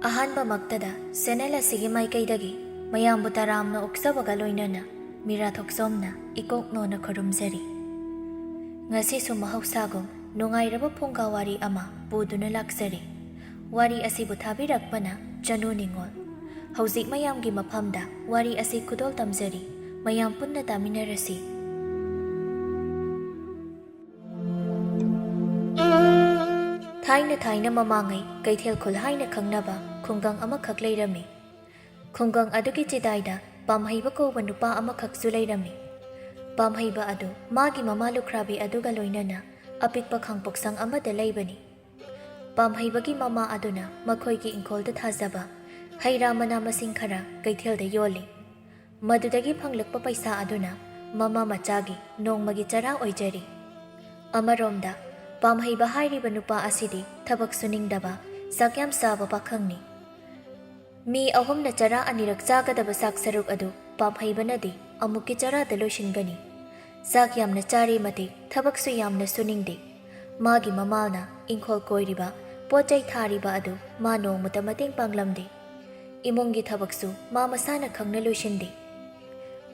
ꯑꯍꯥꯟꯕ ꯃꯛꯇꯗ ꯆꯦꯅꯦꯜ ꯑꯁꯤꯒꯤ ꯃꯥꯏꯀꯩꯗꯒꯤ ꯃꯌꯥꯝꯕꯨ ꯇꯔꯥꯝꯅ ꯑꯣꯛꯆꯕꯒ ꯂꯣꯏꯅꯅ ꯃꯤꯔꯥ ꯊꯣꯛꯆꯣꯝꯅ ꯏꯀꯣꯛꯅꯣꯅ ꯈꯨꯔꯨꯝꯖꯔꯤ꯫ ꯉꯁꯤꯁꯨ ꯃꯍꯧꯁꯥꯒꯨꯝ ꯅꯨꯡꯉꯥꯏꯔꯕ ꯐꯨꯡꯒꯥ ꯋꯥꯔꯤ ꯑꯃ ꯄꯨꯗꯨꯅ ꯂꯥꯛꯆꯔꯤ꯫ ꯋꯥꯔꯤ ꯑꯁꯤꯕꯨ ꯊꯥꯕꯤꯔꯛꯄꯅ ꯆꯅꯨ ꯅꯤꯡꯒꯣꯜ꯫ ꯍꯧꯖꯤꯛ ꯃꯌꯥꯝꯒꯤ ꯃꯐꯝꯗ ꯋꯥꯔꯤ ꯑꯁꯤ ꯈꯨꯗꯣꯜ ꯇꯝꯖꯔꯤ꯫ ꯃꯌꯥꯝ ꯄꯨꯟꯅ ꯇꯥꯃꯤꯟꯅꯔꯁꯤ꯫ ꯊꯥꯏꯅ ꯃꯃꯥꯡꯉꯩ ꯀꯩꯊꯦꯜ ꯍꯥꯏꯅ ꯈꯪꯅꯕ ꯈꯨꯡꯒꯪ ꯑꯃꯈꯛ ꯂꯩꯔꯝꯃꯤ꯫ ꯈꯨꯡꯒꯪ ꯑꯗꯨꯒꯤ ꯆꯤꯗꯥꯏꯗ ꯄꯥꯝꯍꯩꯕ ꯀꯧꯕ ꯅꯨꯄꯥ ꯑꯃꯈꯛꯁꯨ ꯂꯩꯔꯝꯃꯤ꯫ ꯄꯥꯝꯍꯩꯕ ꯑꯗꯨ ꯃꯥꯒꯤ ꯃꯃꯥ ꯂꯨꯈ꯭ꯔꯥꯕꯤ ꯑꯗꯨꯒ ꯂꯣꯏꯅꯅ ꯑꯄꯤꯛꯄ ꯈꯥꯡꯄꯣꯛꯁꯪ ꯑꯃꯗ ꯂꯩꯕꯅꯤ꯫ ꯄꯥꯝꯍꯩꯕꯒꯤ ꯃꯃꯥ ꯑꯗꯨꯅ ꯃꯈꯣꯏꯒꯤ ꯏꯪꯈꯣꯜꯗ ꯊꯥꯖꯕ ꯍꯩꯔꯥ ꯃꯅꯥ ꯃꯁꯤꯡ ꯈꯔ ꯀꯩꯊꯦꯜꯗ ꯌꯣꯜꯂꯤ꯫ ꯃꯗꯨꯗꯒꯤ ꯐꯪꯂꯛꯄ ꯄꯩꯁꯥ ꯑꯗꯨꯅ ꯃꯃꯥ ꯃꯆꯥꯒꯤ ꯅꯣꯡꯃꯒꯤ ꯆꯔꯥ ꯑꯣꯏꯖꯔꯤ꯫ ꯑꯃꯔꯣꯝꯗ ꯄꯥꯝꯍꯩꯕ ꯍꯥꯏꯔꯤꯕ ꯅꯨꯄꯥ ꯑꯁꯤꯗꯤ ꯊꯕꯛ ꯁꯨꯅꯤꯡꯗꯕ ꯆꯥꯛ ꯌꯥꯝ ꯆꯥꯕ ꯄꯥꯈꯪꯅꯤ꯫ ꯃꯤ ꯑꯍꯨꯝꯅ ꯆꯔꯥ ꯑꯅꯤꯔꯛ ꯆꯥꯒꯗꯕ ꯆꯥꯛ ꯁꯔꯨꯛ ꯑꯗꯨ ꯄꯥꯝꯍꯩꯕꯅꯗꯤ ꯑꯃꯨꯛꯀꯤ ꯆꯔꯥꯗ ꯂꯣꯏꯁꯤꯟꯒꯅꯤ꯫ ꯆꯥꯛ ꯌꯥꯝꯅ ꯆꯥꯔꯤ ꯃꯇꯤꯛ ꯊꯕꯛꯁꯨ ꯌꯥꯝꯅ ꯁꯨꯅꯤꯡꯗꯦ꯫ ꯃꯥꯒꯤ ꯃꯃꯥꯅ ꯏꯪꯈꯣꯜ ꯀꯣꯏꯔꯤꯕ ꯄꯣꯠꯆꯩ ꯊꯥꯔꯤꯕ ꯑꯗꯨ ꯃꯥ ꯅꯣꯡꯃꯇ ꯃꯇꯦꯡ ꯄꯥꯡꯂꯝꯗꯦ꯫ ꯏꯃꯨꯡꯒꯤ ꯊꯕꯛꯁꯨ ꯃꯥ ꯃꯁꯥꯅ ꯈꯪꯅ ꯂꯣꯏꯁꯤꯟꯗꯦ꯫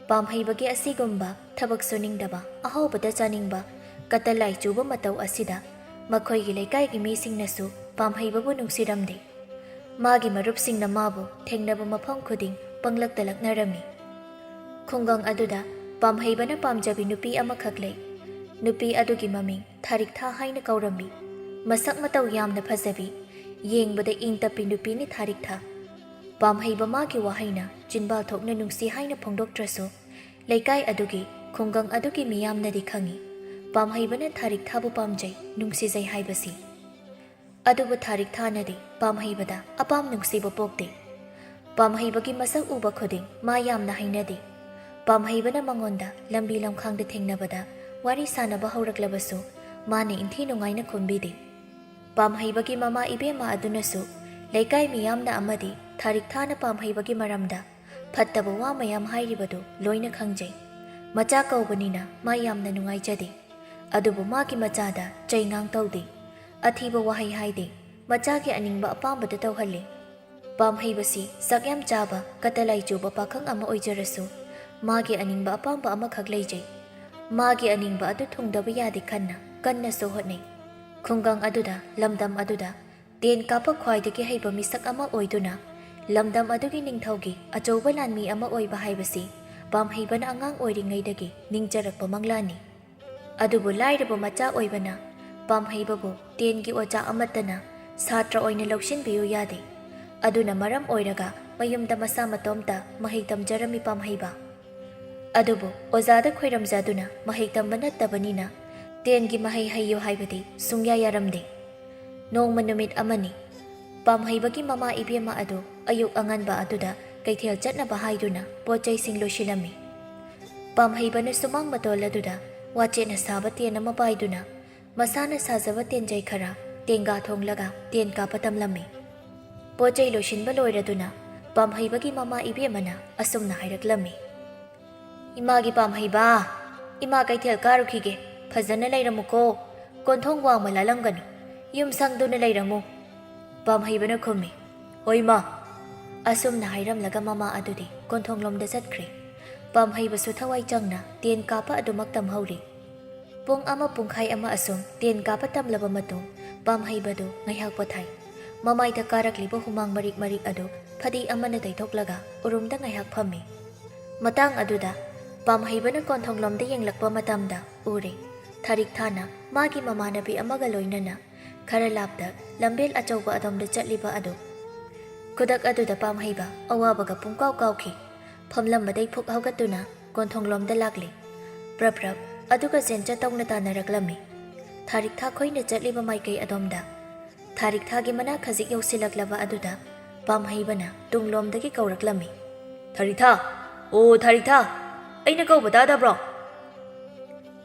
ꯄꯥꯝꯍꯩꯕꯒꯤ ꯑꯁꯤꯒꯨꯝꯕ ꯊꯕꯛ ꯁꯨꯅꯤꯡꯗꯕ, ꯑꯍꯥꯎꯕꯗ ꯆꯥꯅꯤꯡꯕ, ꯀꯇꯂꯥꯏ ꯆꯨꯕ ꯃꯇꯧ ꯑꯁꯤꯗ ꯃꯈꯣꯏꯒꯤ ꯂꯩꯀꯥꯏꯒꯤ ꯃꯤꯁꯤꯡꯅꯁꯨ ꯄꯥꯝꯍꯩꯕꯕꯨ ꯅꯨꯡꯁꯤꯔꯝꯗꯦ꯫ ꯃꯥꯒꯤ ꯃꯔꯨꯞꯁꯤꯡꯅ ꯃꯥꯕꯨ ꯊꯦꯡꯅꯕ ꯃꯐꯝ ꯈꯨꯗꯤꯡ ꯄꯪꯂꯛꯇ ꯂꯛꯅꯔꯝꯃꯤ꯫ ꯈꯨꯡꯒꯪ ꯑꯗꯨꯗ ꯄꯥꯝꯍꯩꯕꯅ ꯄꯥꯝꯖꯕꯤ ꯅꯨꯄꯤ ꯑꯃꯈꯛ ꯂꯩ꯫ ꯅꯨꯄꯤ ꯑꯗꯨꯒꯤ ꯃꯃꯤꯡ ꯊꯥꯔꯤꯛꯊꯥ ꯍꯥꯏꯅ ꯀꯧꯔꯝꯃꯤ꯫ ꯃꯁꯛ ꯃꯇꯧ ꯌꯥꯝꯅ ꯐꯖꯕꯤ, ꯌꯦꯡꯕꯗ ꯏꯪ ꯇꯞꯄꯤ ꯅꯨꯄꯤꯅꯤ ꯊꯥꯔꯤꯛꯊꯥ꯫ ꯄꯥꯝꯍꯩꯕ ꯃꯥꯒꯤ ꯋꯥꯍꯩꯅ ꯆꯤꯟꯕꯥꯜ ꯊꯣꯛꯅ ꯅꯨꯡꯁꯤ ꯍꯥꯏꯅ ꯐꯣꯡꯗꯣꯛꯇ꯭ꯔꯁꯨ ꯂꯩꯀꯥꯏ ꯑꯗꯨꯒꯤ, ꯈꯨꯡꯒꯪ ꯑꯗꯨꯒꯤ ꯃꯤꯌꯥꯝꯅꯗꯤ ꯈꯪꯏ ꯄꯥꯝꯍꯩꯕꯅ ꯊꯥꯔꯤꯛꯊꯥꯕꯨ ꯄꯥꯝꯖꯩ, ꯅꯨꯡꯁꯤꯖꯩ ꯍꯥꯏꯕꯁꯤ꯫ ꯑꯗꯨꯕꯨ ꯊꯥꯔꯤꯛꯊꯥꯅꯗꯤ ꯄꯥꯝꯍꯩꯕꯗ ꯑꯄꯥꯝ ꯅꯨꯡꯁꯤꯕ ꯄꯣꯛꯇꯦ꯫ ꯄꯥꯝꯍꯩꯕꯒꯤ ꯃꯁꯛ ꯎꯕ ꯈꯨꯗꯤꯡ ꯃꯥ ꯌꯥꯝꯅ ꯍꯩꯅꯗꯦ꯫ ꯄꯥꯝꯍꯩꯕꯅ ꯃꯉꯣꯟꯗ ꯂꯝꯕꯤ ꯂꯝꯈꯥꯡꯗ ꯊꯦꯡꯅꯕꯗ ꯋꯥꯔꯤ ꯁꯥꯅꯕ ꯍꯧꯔꯛꯂꯕꯁꯨ ꯃꯥꯅ ꯏꯟꯊꯤ ꯅꯨꯡꯉꯥꯏꯅ ꯈꯨꯝꯕꯤꯗꯦ꯫ ꯄꯥꯝꯍꯩꯕꯒꯤ ꯃꯃꯥ ꯏꯕꯦꯝꯃ ꯑꯗꯨꯅꯁꯨ ꯂꯩꯀꯥꯏ ꯃꯤꯌꯥꯝꯅ ꯑꯃꯗꯤ ꯊꯥꯔꯤꯛꯊꯥꯅ ꯄꯥꯝꯍꯩꯕꯒꯤ ꯃꯔꯝꯗ ꯐꯠꯇꯕ ꯋꯥ ꯃꯌꯥꯝ ꯍꯥꯏꯔꯤꯕꯗꯨ ꯂꯣꯏꯅ ꯈꯪꯖꯩ꯫ ꯃꯆꯥ ꯀꯧꯕꯅꯤꯅ ꯃꯥ ꯌꯥꯝꯅ ꯅꯨꯡꯉꯥꯏꯖꯗꯦ꯫ ꯑꯗꯨꯕꯨ ꯃꯥꯒꯤ ꯃꯆꯥꯗ ꯆꯩꯉꯥꯡ ꯇꯧꯗꯦ, ꯑꯊꯤꯕ ꯋꯥꯍꯩ ꯍꯥꯏꯗꯦ, ꯃꯆꯥꯒꯤ ꯑꯅꯤꯡꯕ ꯑꯄꯥꯝꯕꯗ ꯇꯧꯍꯜꯂꯤ꯫ ꯄꯥꯝꯍꯩꯕꯁꯤ ꯆꯥꯛ ꯌꯥꯝ ꯆꯥꯕ, ꯀꯇꯂꯥꯏ ꯆꯨꯕ ꯄꯥꯈꯪ ꯑꯃ ꯑꯣꯏꯖꯔꯁꯨ ꯃꯥꯒꯤ ꯑꯅꯤꯡꯕ ꯑꯄꯥꯝꯕ ꯑꯃꯈꯛ ꯂꯩꯖꯩ꯫ ꯃꯥꯒꯤ ꯑꯅꯤꯡꯕ ꯑꯗꯨ ꯊꯨꯡꯗꯕ ꯌꯥꯗꯦ ꯈꯟꯅ ꯀꯟꯅꯁꯨ ꯍꯣꯠꯅꯩ꯫ ꯈꯨꯡꯒꯪ ꯑꯗꯨꯗ, ꯂꯝꯗꯝ ꯑꯗꯨꯗ ꯇꯦꯟ ꯀꯥꯞꯄ ꯈ꯭ꯋꯥꯏꯗꯒꯤ ꯍꯩꯕ ꯃꯤꯁꯛ ꯑꯃ ꯑꯣꯏꯗꯨꯅ ꯂꯝꯗꯝ ꯑꯗꯨꯒꯤ ꯅꯤꯡꯊꯧꯒꯤ ꯑꯆꯧꯕ ꯂꯥꯟꯃꯤ ꯑꯃ ꯑꯣꯏꯕ ꯍꯥꯏꯕꯁꯤ ꯄꯥꯝꯍꯩꯕꯅ ꯑꯉꯥꯡ ꯑꯣꯏꯔꯤꯉꯩꯗꯒꯤ ꯅꯤꯡꯖꯔꯛꯄ ꯃꯪꯂꯥꯟꯅꯤ꯫ ꯑꯗꯨꯕꯨ ꯂꯥꯏꯔꯕ ꯃꯆꯥ ꯑꯣꯏꯕꯅ ꯄꯥꯝꯍꯩꯕꯕꯨ ꯇꯦꯟꯒꯤ ꯑꯣꯖꯥ ꯑꯃꯠꯇꯅ ꯁꯥꯇ꯭ꯔ ꯑꯣꯏꯅ ꯂꯧꯁꯤꯟꯕꯤꯌꯨ ꯌꯥꯗꯦ꯫ ꯑꯗꯨꯅ ꯃꯔꯝ ꯑꯣꯏꯔꯒ ꯃꯌꯨꯝꯗ ꯃꯁꯥ ꯃꯇꯣꯝꯇ ꯃꯍꯩ ꯇꯝꯖꯔꯝꯃꯤ ꯄꯥꯝꯍꯩꯕ꯫ ꯑꯗꯨꯕꯨ ꯑꯣꯖꯥꯗ ꯈꯣꯏꯔꯝꯖꯗꯨꯅ ꯃꯍꯩ ꯇꯝꯕ ꯅꯠꯇꯕꯅꯤꯅ ꯇꯦꯟꯒꯤ ꯃꯍꯩ ꯍꯩꯌꯨ ꯍꯥꯏꯕꯗꯤ ꯁꯨꯡꯌꯥ ꯌꯥꯔꯝꯗꯦ꯫ ꯅꯣꯡꯃ ꯅꯨꯃꯤꯠ ꯑꯃꯅꯤ, ꯄꯥꯝꯍꯩꯕꯒꯤ ꯃꯃꯥ ꯏꯕꯦꯝꯃ ꯑꯗꯨ ꯑꯌꯨꯛ ꯑꯉꯟꯕ ꯑꯗꯨꯗ ꯀꯩꯊꯦꯜ ꯆꯠꯅꯕ ꯍꯥꯏꯗꯨꯅ ꯄꯣꯠꯆꯩꯁꯤꯡ ꯂꯣꯏꯁꯤꯜꯂꯝꯃꯤ꯫ ꯄꯥꯝꯍꯩꯕꯅ ꯁꯨꯃꯥꯡ ꯃꯇꯣꯜ ꯑꯗꯨꯗ ꯋꯥꯆꯦꯠꯅ ꯁꯥꯕ ꯇꯦꯟ ꯑꯃ ꯄꯥꯏꯗꯨꯅ ꯃꯁꯥꯅ ꯁꯥꯖꯕ ꯇꯦꯟꯖꯩ ꯈꯔ ꯇꯦꯡꯒꯥ ꯊꯣꯡꯂꯒ ꯇꯦꯟ ꯀꯥꯞꯄ ꯇꯝꯂꯝꯃꯤ꯫ ꯄꯣꯠꯆꯩ ꯂꯣꯏꯁꯤꯟꯕ ꯂꯣꯏꯔꯗꯨꯅ ꯄꯥꯝꯍꯩꯕꯒꯤ ꯃꯃꯥ ꯏꯕꯦꯝꯃꯅ ꯑꯁꯨꯝꯅ ꯍꯥꯏꯔꯛꯂꯝꯃꯤ: "ꯏꯃꯥꯒꯤ ꯄꯥꯝꯍꯩꯕ, ꯏꯃꯥ ꯀꯩꯊꯦꯜ ꯀꯥꯔꯨꯈꯤꯒꯦ, ꯐꯖꯅ ꯂꯩꯔꯝꯃꯨꯀꯣ, ꯀꯣꯟꯊꯣꯡ ꯋꯥꯡꯃ ꯂꯥꯜꯂꯝꯒꯅꯨ, ꯌꯨꯝ ꯁꯪꯗꯨꯅ ꯂꯩꯔꯝꯃꯨ"꯫ ꯄꯥꯝꯍꯩꯕꯅ ꯈꯨꯝꯃꯤ: "ꯍꯣꯏ ꯃꯥ"꯫ ꯑꯁꯨꯝꯅ ꯍꯥꯏꯔꯝꯂꯒ ꯃꯃꯥ ꯑꯗꯨꯗꯤ ꯀꯣꯟꯊꯣꯡꯂꯣꯝꯗ ꯆꯠꯈ꯭ꯔꯦ꯫ ꯄꯥꯝꯍꯩꯕꯁꯨ ꯊꯋꯥꯏ ꯆꯪꯅ ꯇꯦꯟ ꯀꯥꯞꯄ ꯑꯗꯨꯃꯛ ꯇꯝꯍꯧꯔꯤ꯫ ꯄꯨꯡ ꯑꯃ ꯄꯨꯡꯈꯥꯏ ꯑꯃ ꯑꯁꯨꯝ ꯇꯦꯟ ꯀꯥꯞꯄ ꯇꯝꯂꯕ ꯃꯇꯨꯡ ꯄꯥꯝꯍꯩꯕꯗꯨ ꯉꯥꯏꯍꯥꯛ ꯄꯣꯊꯥꯏ꯫ ꯃꯃꯥꯏꯗ ꯀꯥꯔꯛꯂꯤꯕ ꯍꯨꯃꯥꯡ ꯃꯔꯤꯛ ꯃꯔꯤꯛ ꯑꯗꯨ ꯐꯗꯤ ꯑꯃꯅ ꯇꯩꯊꯣꯛꯂꯒ ꯎꯔꯨꯝꯗ ꯉꯥꯏꯍꯥꯛ ꯐꯝꯃꯤ꯫ ꯃꯇꯥꯡ ꯑꯗꯨꯗ ꯄꯥꯝꯍꯩꯕꯅ ꯀꯣꯟꯊꯣꯡꯂꯣꯝꯗ ꯌꯦꯡꯂꯛꯄ ꯃꯇꯝꯗ ꯎꯔꯦ ꯊꯥꯔꯤꯛꯊꯥꯅ ꯃꯥꯒꯤ ꯃꯃꯥꯟꯅꯕꯤ ꯑꯃꯒ ꯂꯣꯏꯅꯅ ꯈꯔ ꯂꯥꯞꯅ ꯂꯝꯕꯦꯜ ꯑꯆꯧꯕ ꯑꯗꯣꯝꯗ ꯆꯠꯂꯤꯕ ꯑꯗꯨ꯫ ꯈꯨꯗꯛ ꯑꯗꯨꯗ ꯄꯥꯝꯍꯩꯕ ꯑꯋꯥꯕꯒ ꯄꯨꯡꯀꯥꯎ ꯀꯥꯎꯈꯤ꯫ ꯐꯝꯂꯝꯕꯗꯩ ꯐꯨꯛ ꯍꯧꯒꯠꯇꯨꯅ ꯀꯣꯟꯊꯣꯡꯂꯣꯝꯗ ꯂꯥꯛꯂꯤ꯫ ꯄ꯭ꯔꯞ ꯄ꯭ꯔꯞ ꯑꯗꯨꯒ ꯆꯦꯟꯆꯠ ꯇꯧꯅ ꯇꯥꯟꯅꯔꯛꯂꯝꯃꯤ ꯊꯥꯔꯤꯛꯊꯥ ꯈꯣꯏꯅ ꯆꯠꯂꯤꯕ ꯃꯥꯏꯀꯩ ꯑꯗꯣꯝꯗ꯫ ꯊꯥꯔꯤꯛꯊꯥꯒꯤ ꯃꯅꯥꯛ ꯈꯖꯤꯛ ꯌꯧꯁꯤꯜꯂꯛꯂꯕ ꯑꯗꯨꯗ ꯄꯥꯝꯍꯩꯕꯅ ꯇꯨꯡꯂꯣꯝꯗꯒꯤ ꯀꯧꯔꯛꯂꯝꯃꯤ: "ꯊꯥꯔꯤꯛꯊꯥ, ꯑꯣ ꯊꯥꯔꯤꯛꯊꯥ, ꯑꯩꯅ ꯀꯧꯕ ꯇꯥꯗꯕ꯭ꯔꯣ?"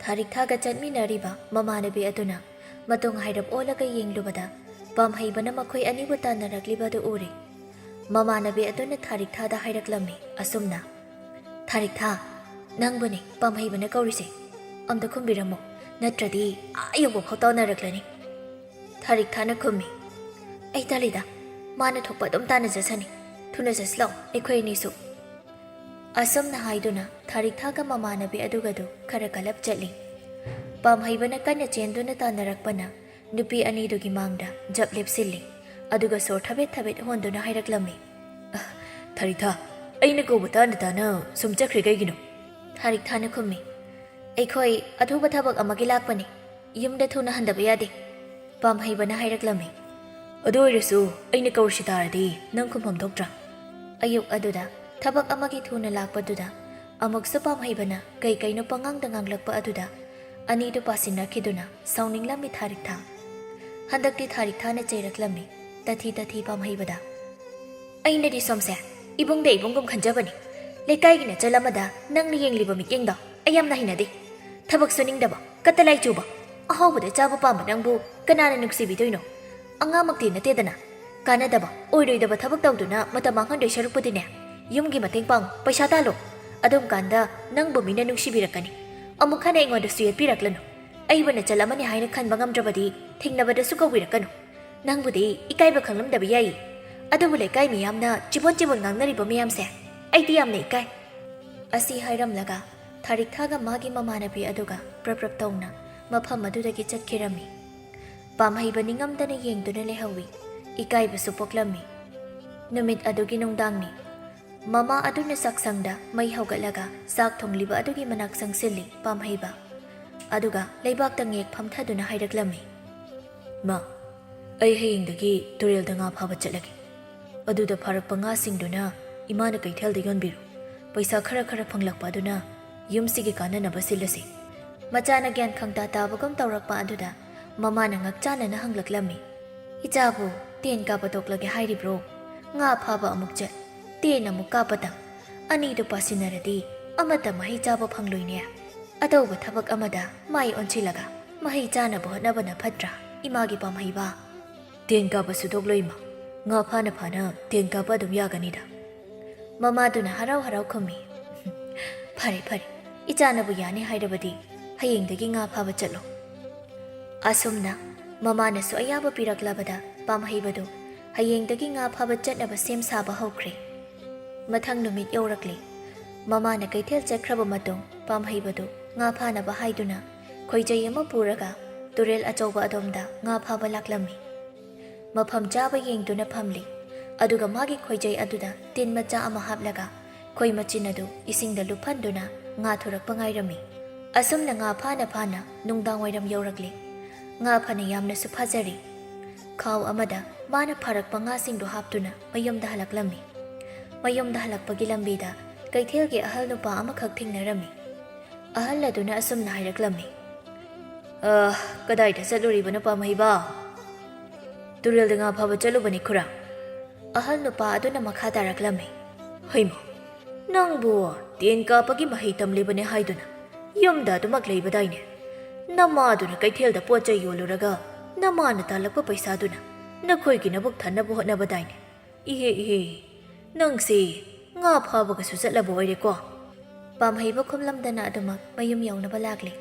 ꯊꯥꯔꯤꯛꯊꯥꯒ ꯆꯠꯃꯤꯟꯅꯔꯤꯕ ꯃꯃꯥꯟꯅꯕꯤ ꯑꯗꯨꯅ ꯃꯇꯨꯡ ꯍꯥꯏꯔꯞ ꯑꯣꯜꯂꯒ ꯌꯦꯡꯂꯨꯕꯗ ꯄꯥꯝꯍꯩꯕꯅ ꯃꯈꯣꯏ ꯑꯅꯤꯕꯨ ꯇꯥꯟꯅꯔꯛꯂꯤꯕꯗꯨ ꯎꯔꯦ꯫ ꯃꯃꯥꯟꯅꯕꯤ ꯑꯗꯨꯅ ꯊꯥꯔꯤꯛꯊꯥꯗ ꯍꯥꯏꯔꯛꯂꯝꯃꯤ ꯑꯁꯨꯝꯅ: "ꯊꯥꯔꯤꯛꯊꯥ, ꯅꯪꯕꯨꯅꯤ ꯄꯥꯝꯍꯩꯕꯅ ꯀꯧꯔꯤꯁꯦ, ꯑꯝꯇ ꯈꯨꯝꯕꯤꯔꯝꯃꯣ, ꯅꯠꯇ꯭ꯔꯗꯤ ꯌꯧꯕ ꯐꯥꯎ ꯇꯥꯟꯅꯔꯛꯂꯅꯤ"꯫ ꯊꯥꯔꯤꯛꯊꯥꯅ ꯈꯨꯝꯃꯤ: "ꯑꯩ ꯇꯜꯂꯤꯗ, ꯃꯥꯅ ꯊꯣꯛꯄ ꯑꯗꯨꯝ ꯇꯥꯟꯅꯖꯁꯅꯤ ꯊꯨꯅ ꯆꯠꯁꯤꯂꯥꯎ ꯑꯩꯈꯣꯏ ꯑꯅꯤꯁꯨ ꯑꯁꯨꯝꯅ ꯍꯥꯏꯗꯨꯅ ꯊꯥꯔꯤꯛꯊꯥꯒ ꯃꯃꯥꯟꯅꯕꯤ ꯑꯗꯨꯒꯗꯨ ꯈꯔ ꯀꯂꯞ ꯆꯠꯂꯤ ꯄꯥꯝꯍꯩꯕꯅ ꯀꯟꯅ ꯆꯦꯟꯗꯨꯅ ꯇꯥꯟꯅꯔꯛꯄꯅ ꯅꯨꯄꯤ ꯑꯅꯤꯗꯨꯒꯤ ꯃꯥꯡꯗ ꯖꯞ ꯂꯦꯞꯁꯤꯜꯂꯤ ꯑꯗꯨꯒ ꯁꯣꯔ ꯊꯕꯦꯠ ꯊꯕꯦꯠ ꯍꯣꯟꯗꯨꯅ ꯍꯥꯏꯔꯛꯂꯝꯃꯤ ꯊꯥꯔꯤꯛꯊꯥ ꯑꯩꯅ ꯀꯧꯕ ꯇꯥꯅ ꯁꯨꯝ ꯆꯠꯈ꯭ꯔꯦ ꯀꯩꯒꯤꯅꯣ ꯊꯥꯔꯤꯛꯊꯥꯅ ꯈꯨꯝꯃꯤ ꯑꯩꯈꯣꯏ ꯑꯊꯨꯕ ꯊꯕꯛ ꯑꯃꯒꯤ ꯂꯥꯛꯄꯅꯤ ꯌꯨꯝꯗ ꯊꯨꯅ ꯍꯟꯗꯕ ꯌꯥꯗꯦ ꯄꯥꯝꯍꯩꯕꯅ ꯍꯥꯏꯔꯛꯂꯝꯃꯤ ꯑꯗꯨ ꯑꯣꯏꯔꯁꯨ ꯑꯩꯅ ꯀꯧꯔꯤꯁꯤ ꯇꯥꯔꯗꯤ ꯅꯪ ꯈꯨꯝꯐꯝ ꯊꯣꯛꯇ꯭ꯔꯥ ꯑꯌꯨꯛ ꯑꯗꯨꯗ ꯊꯕꯛ ꯑꯃꯒꯤ ꯊꯨꯅ ꯂꯥꯛꯄꯗꯨꯗ ꯑꯃꯨꯛꯁꯨ ꯄꯥꯝꯍꯩꯕꯅ ꯀꯩꯅꯣ ꯄꯉꯥꯡꯗ ꯉꯥꯡꯂꯛꯄ ꯑꯗꯨꯗ ꯑꯅꯤꯗꯨ ꯄꯥꯁꯤꯟꯅꯈꯤꯗꯨꯅ ꯁꯥꯎꯅꯤꯡꯂꯝꯃꯤ ꯊꯥꯔꯤꯛꯊꯥ ꯍꯟꯗꯛꯇꯤ ꯊꯥꯔꯤꯛꯊꯥꯅ ꯆꯩꯔꯛꯂꯝꯃꯤ ꯇꯊꯤ ꯇꯊꯤ ꯄꯥꯝꯍꯩꯕꯗ ꯑꯩꯅꯗꯤ ꯁꯣꯝꯁꯦ ꯏꯕꯨꯡꯗ ꯏꯕꯨꯡꯒꯨꯝ ꯈꯟꯖꯕꯅꯤ ꯂꯩꯀꯥꯏꯒꯤ ꯅꯆꯜ ꯑꯃꯗ ꯅꯪꯅ ꯌꯦꯡꯂꯤꯕ ꯃꯤꯠꯌꯦꯡꯗꯣ ꯑꯩ ꯌꯥꯝꯅ ꯍꯩꯅꯗꯦ ꯊꯕꯛ ꯁꯨꯅꯤꯡꯗꯕ ꯀꯠꯇꯂꯥꯏ ꯆꯨꯕ ꯑꯍꯥꯎꯕꯗ ꯆꯥꯕ ꯄꯥꯝꯕ ꯅꯪꯕꯨ ꯀꯅꯥꯅ ꯅꯨꯡꯁꯤꯕꯤꯗꯣꯏꯅꯣ ꯑꯉꯥꯡꯃꯛꯇꯤ ꯅꯠꯇꯦꯗꯅ ꯀꯥꯟꯅꯗꯕ ꯑꯣꯏꯔꯣꯏꯗꯕ ꯊꯕꯛ ꯇꯧꯗꯨꯅ ꯃꯇꯝ ꯃꯥꯡꯍꯟꯗꯣꯏ ꯁꯔꯨꯛꯄꯨꯗꯤꯅꯦ ꯌꯨꯝꯒꯤ ꯃꯇꯦꯡ ꯄꯥꯡꯉꯨ ꯄꯩꯁꯥ ꯇꯥꯜꯂꯣ ꯑꯗꯨꯝ ꯀꯥꯟꯗ ꯅꯪꯕꯨ ꯃꯤꯅ ꯅꯨꯡꯁꯤꯕꯤꯔꯛꯀꯅꯤ ꯑꯃꯨꯛ ꯍꯟꯅ ꯑꯩꯉꯣꯟꯗꯁꯨ ꯌꯦꯠꯄꯤꯔꯛꯂꯅꯨ ꯑꯩꯕꯨ ꯅꯆꯜ ꯑꯃꯅꯤ ꯍꯥꯏꯅ ꯈꯟꯕ ꯉꯝꯗ꯭ꯔꯕꯗꯤ ꯊꯦꯡꯅꯕꯗꯁꯨ ꯀꯧꯕꯤꯔꯛꯀꯅꯨ ꯅꯪꯕꯨꯗꯤ ꯏꯀꯥꯏꯕ ꯈꯪꯂꯝꯗꯕ ꯌꯥꯏ ꯑꯗꯨꯕꯨ ꯂꯩꯀꯥꯏ ꯃꯤꯌꯥꯝꯅ ꯆꯤꯕꯣꯟ ꯉꯥꯡꯅꯔꯤꯕ ꯃꯌꯥꯝꯁꯦ ꯑꯩꯗꯤ ꯌꯥꯝꯅ ꯏꯀꯥꯏ ꯑꯁꯤ ꯍꯥꯏꯔꯝꯂꯒ ꯊꯥꯔꯤꯛꯊꯥꯒ ꯃꯥꯒꯤ ꯃꯃꯥꯟꯅꯕꯤ ꯑꯗꯨꯒ ꯄ꯭ꯔꯞ ꯇꯧꯅ ꯃꯐꯝ ꯑꯗꯨꯗꯒꯤ ꯆꯠꯈꯤꯔꯝꯃꯤ ꯄꯥꯝꯍꯩꯕ ꯅꯤꯡꯉꯝꯗꯅ ꯌꯦꯡꯗꯨꯅ ꯂꯩꯍꯧꯏ ꯏꯀꯥꯏꯕꯁꯨ ꯄꯣꯛꯂꯝꯃꯤ ꯅꯨꯃꯤꯠ ꯑꯗꯨꯒꯤ ꯅꯨꯡꯗꯥꯡꯅꯤ ꯃꯃꯥ ꯑꯗꯨꯅ ꯆꯥꯛꯁꯪꯗ ꯃꯩ ꯍꯧꯒꯠꯂꯒ ꯆꯥꯛ ꯊꯣꯡꯂꯤꯕ ꯑꯗꯨꯒꯤ ꯃꯅꯥꯛ ꯆꯪꯁꯤꯜꯂꯤ ꯄꯥꯝꯍꯩꯕ ꯑꯗꯨꯒ ꯂꯩꯕꯥꯛꯇ ꯉꯦꯛ ꯐꯝꯊꯗꯨꯅ ꯍꯥꯏꯔꯛꯂꯝꯃꯤ ꯃꯥ ꯑꯩ ꯍꯌꯦꯡꯗꯒꯤ ꯇꯨꯔꯦꯜꯗ ꯉꯥ ꯐꯥꯕ ꯆꯠꯂꯒꯦ ꯑꯗꯨꯗ ꯐꯥꯔꯛꯄ ꯉꯥꯁꯤꯡꯗꯨꯅ ꯏꯃꯥꯅ ꯀꯩꯊꯦꯜꯗ ꯌꯣꯟꯕꯤꯔꯨ ꯄꯩꯁꯥ ꯈꯔ ꯐꯪꯂꯛꯄ ꯑꯗꯨꯅ ꯌꯨꯝꯁꯤꯒꯤ ꯀꯥꯟꯅꯅꯕ ꯁꯤꯜꯂꯁꯤ ꯃꯆꯥꯅ ꯒ꯭ꯌꯥꯟ ꯈꯪꯇꯥ ꯇꯥꯕꯒꯨꯝ ꯇꯧꯔꯛꯄ ꯑꯗꯨꯗ ꯃꯃꯥꯅ ꯉꯛꯆꯥꯅꯅ ꯍꯪꯂꯛꯂꯝꯃꯤ ꯏꯆꯥꯕꯨ ꯇꯦꯟ ꯀꯥꯞꯄ ꯇꯣꯛꯂꯒꯦ ꯍꯥꯏꯔꯤꯕ꯭ꯔꯣ ꯉꯥ ꯐꯥꯕ ꯑꯃꯨꯛ ꯆꯠ ꯇꯦꯟ ꯑꯃꯨꯛ ꯀꯥꯞꯄꯇꯪ ꯑꯅꯤꯗꯨ ꯄꯥꯁꯤꯟꯅꯔꯗꯤ ꯑꯃꯠꯇ ꯃꯍꯩ ꯆꯥꯕ ꯐꯪꯂꯣꯏꯅꯦ ꯑꯇꯧꯕ ꯊꯕꯛ ꯑꯃꯗ ꯃꯥꯏ ꯑꯣꯟꯁꯤꯜꯂꯒ ꯃꯍꯩ ꯆꯥꯅꯕ ꯍꯣꯠꯅꯕꯅ ꯐꯠꯇ꯭ꯔꯥ ꯏꯃꯥꯒꯤ ꯄꯥꯝꯍꯩꯕ ꯇꯦꯟ ꯀꯥꯞꯄꯁꯨ ꯇꯣꯛꯂꯣꯏ ꯏꯃꯥ ꯉꯥ ꯐꯥꯅ ꯇꯦꯟ ꯀꯥꯞꯄ ꯑꯗꯨꯝ ꯌꯥꯒꯅꯤꯗ ꯃꯃꯥꯗꯨꯅ ꯍꯔꯥꯎ ꯈꯨꯝꯃꯤ ꯐꯔꯦ ꯏꯆꯥꯅꯕꯨ ꯌꯥꯅꯤ ꯍꯥꯏꯔꯕꯗꯤ ꯍꯌꯦꯡꯗꯒꯤ ꯉꯥ ꯐꯥꯕ ꯆꯠꯂꯣ ꯑꯁꯨꯝꯅ ꯃꯃꯥꯅꯁꯨ ꯑꯌꯥꯕ ꯄꯤꯔꯛꯂꯕꯗ ꯄꯥꯝꯍꯩꯕꯗꯨ ꯍꯌꯦꯡꯗꯒꯤ ꯉꯥ ꯐꯥꯕ ꯆꯠꯅꯕ ꯁꯦꯝ ꯁꯥꯕ ꯍꯧꯈ꯭ꯔꯦ ꯃꯊꯪ ꯅꯨꯃꯤꯠ ꯌꯧꯔꯛꯂꯤ ꯃꯃꯥꯅ ꯀꯩꯊꯦꯜ ꯆꯠꯈ꯭ꯔꯕ ꯃꯇꯨꯡ ꯄꯥꯝꯍꯩꯕꯗꯨ ꯉꯥ ꯐꯥꯅꯕ ꯍꯥꯏꯗꯨꯅ ꯈꯣꯏꯖꯩ ꯑꯃ ꯄꯨꯔꯒ ꯇꯨꯔꯦꯜ ꯑꯆꯧꯕ ꯑꯗꯣꯝꯗ ꯉꯥ ꯐꯥꯕ ꯂꯥꯛꯂꯝꯃꯤ ꯃꯐꯝ ꯆꯥꯕ ꯌꯦꯡꯗꯨꯅ ꯐꯝꯂꯤ ꯑꯗꯨꯒ ꯃꯥꯒꯤ ꯈꯣꯏꯖꯩ ꯑꯗꯨꯗ ꯇꯤꯟ ꯃꯆꯥ ꯑꯃ ꯍꯥꯞꯂꯒ ꯈꯣꯏ ꯃꯆꯤꯟ ꯑꯗꯨ ꯏꯁꯤꯡꯗ ꯂꯨꯞꯍꯟꯗꯨꯅ ꯉꯥ ꯊꯣꯔꯛꯄ ꯉꯥꯏꯔꯝꯃꯤ ꯑꯁꯨꯝꯅ ꯉꯥ ꯐꯥꯅ ꯅꯨꯡꯗꯥꯡ ꯋꯥꯏꯔꯝ ꯌꯧꯔꯛꯂꯤ ꯉꯥ ꯐꯅ ꯌꯥꯝꯅꯁꯨ ꯐꯥꯖꯔꯤ ꯈꯥꯎ ꯑꯃꯗ ꯃꯥꯅ ꯐꯥꯔꯛꯄ ꯉꯥꯁꯤꯡꯗꯨ ꯍꯥꯞꯇꯨꯅ ꯃꯌꯨꯝꯗ ꯍꯜꯂꯛꯂꯝꯃꯤ ꯃꯌꯨꯝꯗ ꯍꯜꯂꯛꯄꯒꯤ ꯂꯝꯕꯤꯗ ꯀꯩꯊꯦꯜꯒꯤ ꯑꯍꯜ ꯅꯨꯄꯥ ꯑꯃꯈꯛ ꯊꯦꯡꯅꯔꯝꯃꯤ ꯑꯍꯜ ꯑꯗꯨꯅ ꯑꯁꯨꯝꯅ ꯍꯥꯏꯔꯛꯂꯝꯃꯤ ꯀꯗꯥꯏꯗ ꯆꯠꯂꯨꯔꯤꯕꯅꯣ ꯄꯥꯝꯍꯩꯕ ꯇꯨꯔꯦꯜꯗ ꯉꯥ ꯐꯥꯕ ꯆꯠꯂꯨꯕꯅꯤ ꯈꯨꯔꯥ ꯑꯍꯜ ꯅꯨꯄꯥ ꯑꯗꯨꯅ ꯃꯈꯥ ꯇꯥꯔꯛꯂꯝꯃꯤ ꯍꯩꯃ ꯅꯪꯕꯨ ꯇꯦꯟ ꯀꯥꯞꯄꯒꯤ ꯃꯍꯩ ꯇꯝꯂꯤꯕꯅꯦ ꯍꯥꯏꯗꯨꯅ ꯌꯨꯝꯗ ꯑꯗꯨꯃꯛ ꯂꯩꯕꯗꯥꯏꯅꯦ ꯅꯃꯥꯗꯨꯅ ꯀꯩꯊꯦꯜꯗ ꯄꯣꯠ ꯆꯩ ꯌꯣꯜꯂꯨꯔꯒ ꯅꯃꯥꯅ ꯇꯥꯜꯂꯛꯄ ꯄꯩꯁꯥꯗꯨꯅ ꯅꯈꯣꯏꯒꯤ ꯅꯕꯨꯛ ꯊꯟꯅꯕ ꯍꯣꯠꯅꯕꯗꯥꯏꯅꯦ ꯏꯍꯦ ꯅꯪꯁꯦ ꯉꯥ ꯐꯥꯕꯒꯁꯨ ꯆꯠꯂꯕ ꯑꯣꯏꯔꯦꯀꯣ ꯄꯥꯝꯍꯩꯕ ꯈꯨꯝꯂꯝꯗꯅ ꯑꯗꯨꯃꯛ ꯃꯌꯨꯝ ꯌꯧꯅꯕ ꯂꯥꯛꯂꯤ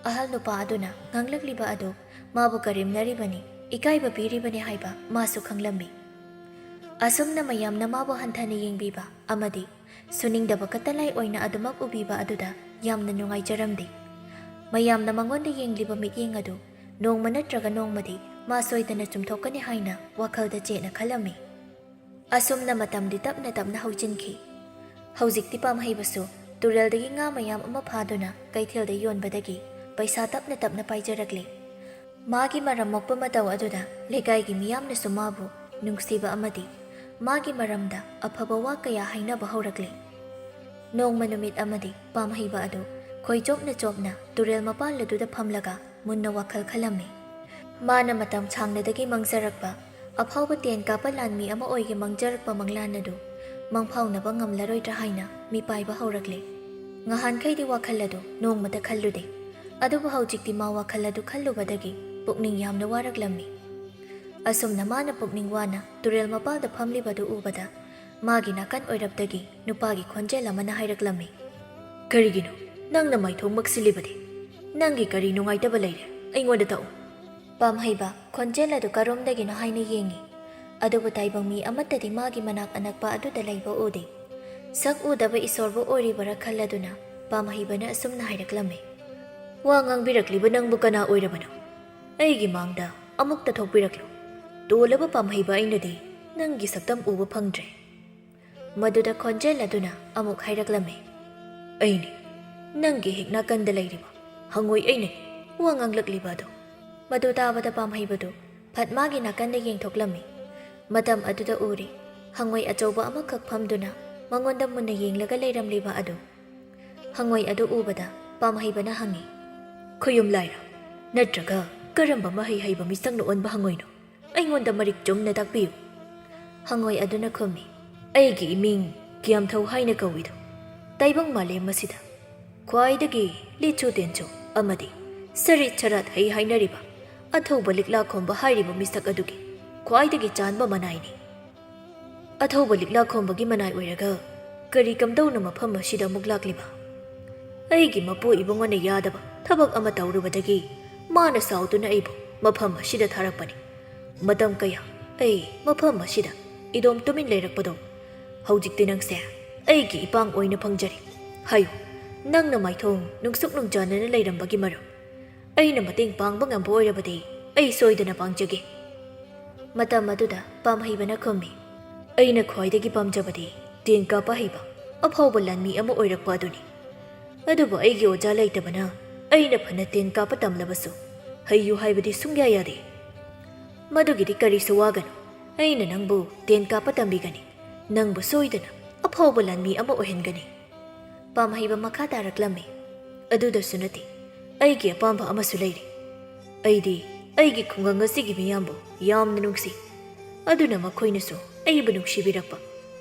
ꯑꯍꯜ ꯅꯨꯄꯥ ꯑꯗꯨꯅ ꯉꯥꯡꯂꯛꯂꯤꯕ ꯑꯗꯨ ꯃꯥꯕꯨ ꯀꯔꯦꯝꯅꯔꯤꯕꯅꯤ ꯏꯀꯥꯏꯕ ꯄꯤꯔꯤꯕꯅꯤ ꯍꯥꯏꯕ ꯃꯥꯁꯨ ꯈꯪꯂꯝꯃꯤ ꯑꯁꯨꯝꯅ ꯃꯌꯥꯝꯅ ꯃꯥꯕꯨ ꯍꯟꯊꯅ ꯌꯦꯡꯕꯤꯕ ꯑꯃꯗꯤ ꯁꯨꯅꯤꯡꯗꯕ ꯀꯠꯇꯂꯥꯏ ꯑꯣꯏꯅ ꯑꯗꯨꯃꯛ ꯎꯕꯤꯕ ꯑꯗꯨꯗ ꯌꯥꯝꯅ ꯅꯨꯡꯉꯥꯏꯖꯔꯝꯗꯦ ꯃꯌꯥꯝꯅ ꯃꯉꯣꯟꯗ ꯌꯦꯡꯂꯤꯕ ꯃꯤꯠꯌꯦꯡ ꯑꯗꯨ ꯅꯣꯡꯃ ꯅꯠꯇ꯭ꯔꯒ ꯅꯣꯡꯃꯗꯤ ꯃꯥ ꯁꯣꯏꯗꯅ ꯆꯨꯝꯊꯣꯛꯀꯅꯤ ꯍꯥꯏꯅ ꯋꯥꯈꯜꯗ ꯆꯦꯠꯅ ꯈꯜꯂꯝꯃꯤ ꯑꯁꯨꯝꯅ ꯃꯇꯝꯗꯤ ꯇꯞꯅ ꯍꯧꯖꯤꯟꯈꯤ ꯍꯧꯖꯤꯛꯇꯤ ꯄꯥꯝꯍꯩꯕꯁꯨ ꯇꯨꯔꯦꯜꯗꯒꯤ ꯉꯥ ꯃꯌꯥꯝ ꯑꯃ ꯐꯥꯗꯨꯅ ꯀꯩꯊꯦꯜꯗ ꯌꯣꯟꯕꯗꯒꯤ ꯄꯩꯁꯥ ꯇꯞꯅ ꯄꯥꯏꯖꯔꯛꯂꯤ ꯃꯥꯒꯤ ꯃꯔꯝ ꯃꯣꯛꯄ ꯃꯇꯧ ꯑꯗꯨꯗ ꯂꯩꯀꯥꯏꯒꯤ ꯃꯤꯌꯥꯝꯅꯁꯨ ꯃꯥꯕꯨ ꯅꯨꯡꯁꯤꯕ ꯑꯃꯗꯤ ꯃꯥꯒꯤ ꯃꯔꯝꯗ ꯑꯐꯕ ꯋꯥ ꯀꯌꯥ ꯍꯥꯏꯅꯕ ꯍꯧꯔꯛꯂꯤ ꯅꯣꯡꯃ ꯅꯨꯃꯤꯠ ꯑꯃꯗꯤ ꯄꯥꯝꯍꯩꯕ ꯑꯗꯨ ꯈꯣꯏ ꯆꯣꯞꯅ ꯇꯨꯔꯦꯜ ꯃꯄꯥꯟ ꯑꯗꯨꯗ ꯐꯝꯂꯒ ꯃꯨꯟꯅ ꯋꯥꯈꯜ ꯈꯜꯂꯝꯃꯤ ꯃꯥꯅ ꯃꯇꯝ ꯁꯥꯡꯅꯗꯒꯤ ꯃꯪꯖꯔꯛꯄ ꯑꯐꯥꯎꯕ ꯇꯦꯟ ꯀꯥꯞꯄ ꯂꯥꯟꯃꯤ ꯑꯃ ꯑꯣꯏꯒꯦ ꯃꯪꯖꯔꯛꯄ ꯃꯪꯂꯥꯟ ꯑꯗꯨ ꯃꯪꯐꯥꯎꯅꯕ ꯉꯝꯂꯔꯣꯏꯗ꯭ꯔꯥ ꯍꯥꯏꯅ ꯃꯤꯄꯥꯏꯕ ꯍꯧꯔꯛꯂꯤ ꯉꯍꯥꯟꯈꯩꯗꯤ ꯋꯥꯈꯜ ꯑꯗꯨ ꯅꯣꯡꯃꯇ ꯈꯜꯂꯨꯗꯦ ꯑꯗꯨꯕꯨ ꯍꯧꯖꯤꯛꯇꯤ ꯃꯥ ꯋꯥꯈꯜ ꯑꯗꯨ ꯈꯜꯂꯨꯕꯗꯒꯤ ꯄꯨꯛꯅꯤꯡ ꯌꯥꯝꯅ ꯋꯥꯔꯛꯂꯝꯃꯤ ꯑꯁꯨꯝꯅ ꯃꯥꯅ ꯄꯨꯛꯅꯤꯡ ꯋꯥꯅ ꯇꯨꯔꯦꯜ ꯃꯄꯥꯜꯗ ꯐꯝꯂꯤꯕꯗꯨ ꯎꯕꯗ ꯃꯥꯒꯤ ꯅꯥꯀꯟ ꯑꯣꯏꯔꯞꯇꯒꯤ ꯅꯨꯄꯥꯒꯤ ꯈꯣꯟꯖꯦꯜ ꯑꯃꯅ ꯍꯥꯏꯔꯛꯂꯝꯃꯤ ꯀꯔꯤꯒꯤꯅꯣ ꯅꯪꯅ ꯃꯥꯏꯊꯣꯡ ꯃꯛꯁꯤꯜꯂꯤꯕꯗꯤ ꯅꯪꯒꯤ ꯀꯔꯤ ꯅꯨꯡꯉꯥꯏꯇꯕ ꯂꯩꯔꯦ ꯑꯩꯉꯣꯟꯗ ꯇꯥꯛꯎ ꯄꯥꯝꯍꯩꯕ ꯈꯣꯟꯖꯦꯜ ꯑꯗꯨ ꯀꯔꯣꯝꯗꯒꯤꯅꯣ ꯍꯥꯏꯅ ꯌꯦꯡꯉꯤ ꯑꯗꯨꯕꯨ ꯇꯥꯏꯕꯪ ꯃꯤ ꯑꯃꯠꯇꯗꯤ ꯃꯥꯒꯤ ꯃꯅꯥꯛ ꯑꯅꯛꯄ ꯑꯗꯨꯗ ꯂꯩꯕ ꯎꯗꯦ꯫ ꯁꯛ ꯎꯗꯕ ꯏꯁꯣꯔꯕꯨ ꯑꯣꯏꯔꯤꯕꯔꯥ ꯈꯜꯂꯗꯨꯅ ꯄꯥꯝꯍꯩꯕꯅ ꯑꯁꯨꯝꯅ ꯍꯥꯏꯔꯛꯂꯝꯃꯤ꯫ ꯋꯥ ꯉꯥꯡꯕꯤꯔꯛꯂꯤꯕ ꯅꯪꯕꯨ ꯀꯅꯥ ꯑꯣꯏꯔꯕꯅꯣ? ꯑꯩꯒꯤ ꯃꯥꯡꯗ ꯑꯃꯨꯛꯇ ꯊꯣꯛꯄꯤꯔꯛꯂꯨ꯫ ꯇꯣꯜꯂꯕ ꯄꯥꯝꯍꯩꯕ ꯑꯩꯅꯗꯤ ꯅꯪꯒꯤ ꯁꯛꯇꯝ ꯎꯕ ꯐꯪꯗ꯭ꯔꯦ꯫ ꯃꯗꯨꯗ ꯈꯣꯟꯖꯦꯜ ꯑꯗꯨꯅ ꯑꯃꯨꯛ ꯍꯥꯏꯔꯛꯂꯝꯃꯤ꯫ ꯑꯩꯅꯤ, ꯅꯪꯒꯤ ꯍꯦꯛ ꯅꯥꯀꯟꯗ ꯂꯩꯔꯤꯕ ꯍꯪꯉꯣꯏ ꯑꯩꯅꯅꯤ ꯋꯥ ꯉꯥꯡꯂꯛꯂꯤꯕ ꯑꯗꯣ꯫ ꯃꯗꯨ ꯇꯥꯕꯗ ꯄꯥꯝꯍꯩꯕꯗꯨ ꯐꯠ ꯃꯥꯒꯤ ꯅꯥꯀꯟꯗ ꯌꯦꯡꯊꯣꯛꯂꯝꯃꯤ꯫ ꯃꯇꯝ ꯑꯗꯨꯗ ꯎꯔꯤ ꯍꯪꯉꯣꯏ ꯑꯆꯧꯕ ꯑꯃꯈꯛ ꯐꯝꯗꯨꯅ ꯃꯉꯣꯟꯗ ꯃꯨꯟꯅ ꯌꯦꯡꯂꯒ ꯂꯩꯔꯝꯂꯤꯕ ꯑꯗꯨ꯫ ꯍꯪꯉꯣꯏ ꯑꯗꯨ ꯎꯕꯗ ꯄꯥꯝꯍꯩꯕꯅ ꯍꯪꯉꯤ, ꯈꯨꯌꯨꯝ ꯂꯥꯏꯔ ꯅꯠꯇ꯭ꯔꯒ ꯀꯔꯝꯕ ꯃꯍꯩ ꯍꯩꯕ ꯃꯤꯁꯛꯅ ꯑꯣꯟꯕ ꯍꯪꯉꯣꯏꯅꯣ? ꯑꯩꯉꯣꯟꯗ ꯃꯔꯤꯛ ꯆꯨꯝꯅ ꯇꯥꯛꯄꯤꯌꯨ꯫ ꯍꯪꯉꯣꯏ ꯑꯗꯨꯅ ꯈꯨꯝꯃꯤ, ꯑꯩꯒꯤ ꯏꯃꯤꯡ ꯀꯤꯌꯥꯝꯊꯧ ꯍꯥꯏꯅ ꯀꯧꯏꯗꯣ꯫ ꯇꯥꯏꯕꯪ ꯃꯥꯂꯦꯝ ꯑꯁꯤꯗ ꯈ꯭ꯋꯥꯏꯗꯒꯤ ꯂꯤꯠꯁꯨ ꯇꯦꯟꯁꯨ ꯑꯃꯗꯤ ꯁꯔꯤꯠ ꯁꯔꯥꯠ ꯍꯩ ꯍꯥꯏꯅꯔꯤꯕ ꯑꯊꯧꯕ ꯂꯤꯛꯂꯥ ꯈꯣꯝꯕ ꯍꯥꯏꯔꯤꯕ ꯃꯤꯁꯛ ꯑꯗꯨꯒꯤ ꯈ꯭ꯋꯥꯏꯗꯒꯤ ꯆꯥꯟꯕ ꯃꯅꯥꯏꯅꯤ꯫ ꯑꯊꯧꯕ ꯂꯤꯛꯂꯥ ꯈꯣꯝꯕꯒꯤ ꯃꯅꯥꯏ ꯑꯣꯏꯔꯒ ꯀꯔꯤ ꯀꯝꯗꯧꯅ ꯃꯐꯝ ꯑꯁꯤꯗ ꯑꯃꯨꯛ ꯂꯥꯛꯂꯤꯕ? ꯑꯩꯒꯤ ꯃꯄꯨ ꯏꯕꯨꯡꯉꯣꯅ ꯌꯥꯗꯕ ꯊꯕꯛ ꯑꯃ ꯇꯧꯔꯨꯕꯗꯒꯤ ꯃꯥꯅ ꯁꯥꯎꯗꯨꯅ ꯑꯩꯕꯨ ꯃꯐꯝ ꯑꯁꯤꯗ ꯊꯥꯔꯛꯄꯅꯤ꯫ ꯃꯇꯝ ꯀꯌꯥ ꯑꯩ ꯃꯐꯝ ꯑꯁꯤꯗ ꯏꯗꯣꯝ ꯇꯨꯃꯤꯟ ꯂꯩꯔꯛꯄꯗꯣ ꯍꯧꯖꯤꯛꯇꯤ ꯅꯪꯁꯦ ꯑꯩꯒꯤ ꯏꯄꯥꯡ ꯑꯣꯏꯅ ꯐꯪꯖꯔꯤ꯫ ꯍꯥꯏꯌꯨ, ꯅꯪꯅ ꯃꯥꯏꯊꯣꯡ ꯅꯨꯡꯁꯨꯛ ꯅꯨꯡꯖꯥꯅꯅ ꯂꯩꯔꯝꯕꯒꯤ ꯃꯔꯝ, ꯑꯩꯅ ꯃꯇꯦꯡ ꯄꯥꯡꯕ ꯉꯝꯕ ꯑꯣꯏꯔꯕꯗꯤ ꯑꯩ ꯁꯣꯏꯗꯅ ꯄꯥꯡꯖꯒꯦ꯫ ꯃꯇꯝ ꯑꯗꯨꯗ ꯄꯥꯝꯍꯩꯕꯅ ꯈꯨꯝꯃꯤ, ꯑꯩꯅ ꯈ꯭ꯋꯥꯏꯗꯒꯤ ꯄꯥꯝꯖꯕꯗꯤ ꯇꯦꯟ ꯀꯥꯞꯄ ꯍꯩꯕ ꯑꯐꯥꯎꯕ ꯂꯥꯟꯃꯤ ꯑꯃ ꯑꯣꯏꯔꯛꯄ ꯑꯗꯨꯅꯤ꯫ ꯑꯗꯨꯕꯨ ꯑꯩꯒꯤ ꯑꯣꯖꯥ ꯂꯩꯇꯕꯅ ꯑꯩꯅ ꯐꯅ ꯇꯦꯟ ꯀꯥꯞꯄ ꯇꯝꯂꯕꯁꯨ ꯍꯩꯌꯨ ꯍꯥꯏꯕꯗꯤ ꯁꯨꯡꯌꯥ ꯌꯥꯗꯦ꯫ ꯃꯗꯨꯒꯤꯗꯤ ꯀꯔꯤꯁꯨ ꯋꯥꯒꯅꯨ, ꯑꯩꯅ ꯅꯪꯕꯨ ꯇꯦꯟ ꯀꯥꯞꯄ ꯇꯝꯕꯤꯒꯅꯤ, ꯅꯪꯕꯨ ꯁꯣꯏꯗꯅ ꯑꯐꯥꯎꯕ ꯂꯥꯟꯃꯤ ꯑꯃ ꯑꯣꯏꯍꯟꯒꯅꯤ꯫ ꯄꯥꯝꯍꯩꯕ ꯃꯈꯥ ꯇꯥꯔꯛꯂꯝꯃꯤ, ꯑꯗꯨꯗꯁꯨ ꯅꯠꯇꯦ, ꯑꯩꯒꯤ ꯑꯄꯥꯝꯕ ꯑꯃꯁꯨ ꯂꯩꯔꯤ꯫ ꯑꯩꯗꯤ ꯑꯩꯒꯤ ꯈꯨꯡꯒꯪ ꯑꯁꯤꯒꯤ ꯃꯤꯌꯥꯝꯕꯨ ꯌꯥꯝꯅ ꯅꯨꯡꯁꯤ, ꯑꯗꯨꯅ ꯃꯈꯣꯏꯅꯁꯨ ꯑꯩꯕꯨ ꯅꯨꯡꯁꯤꯕꯤꯔꯛꯄ,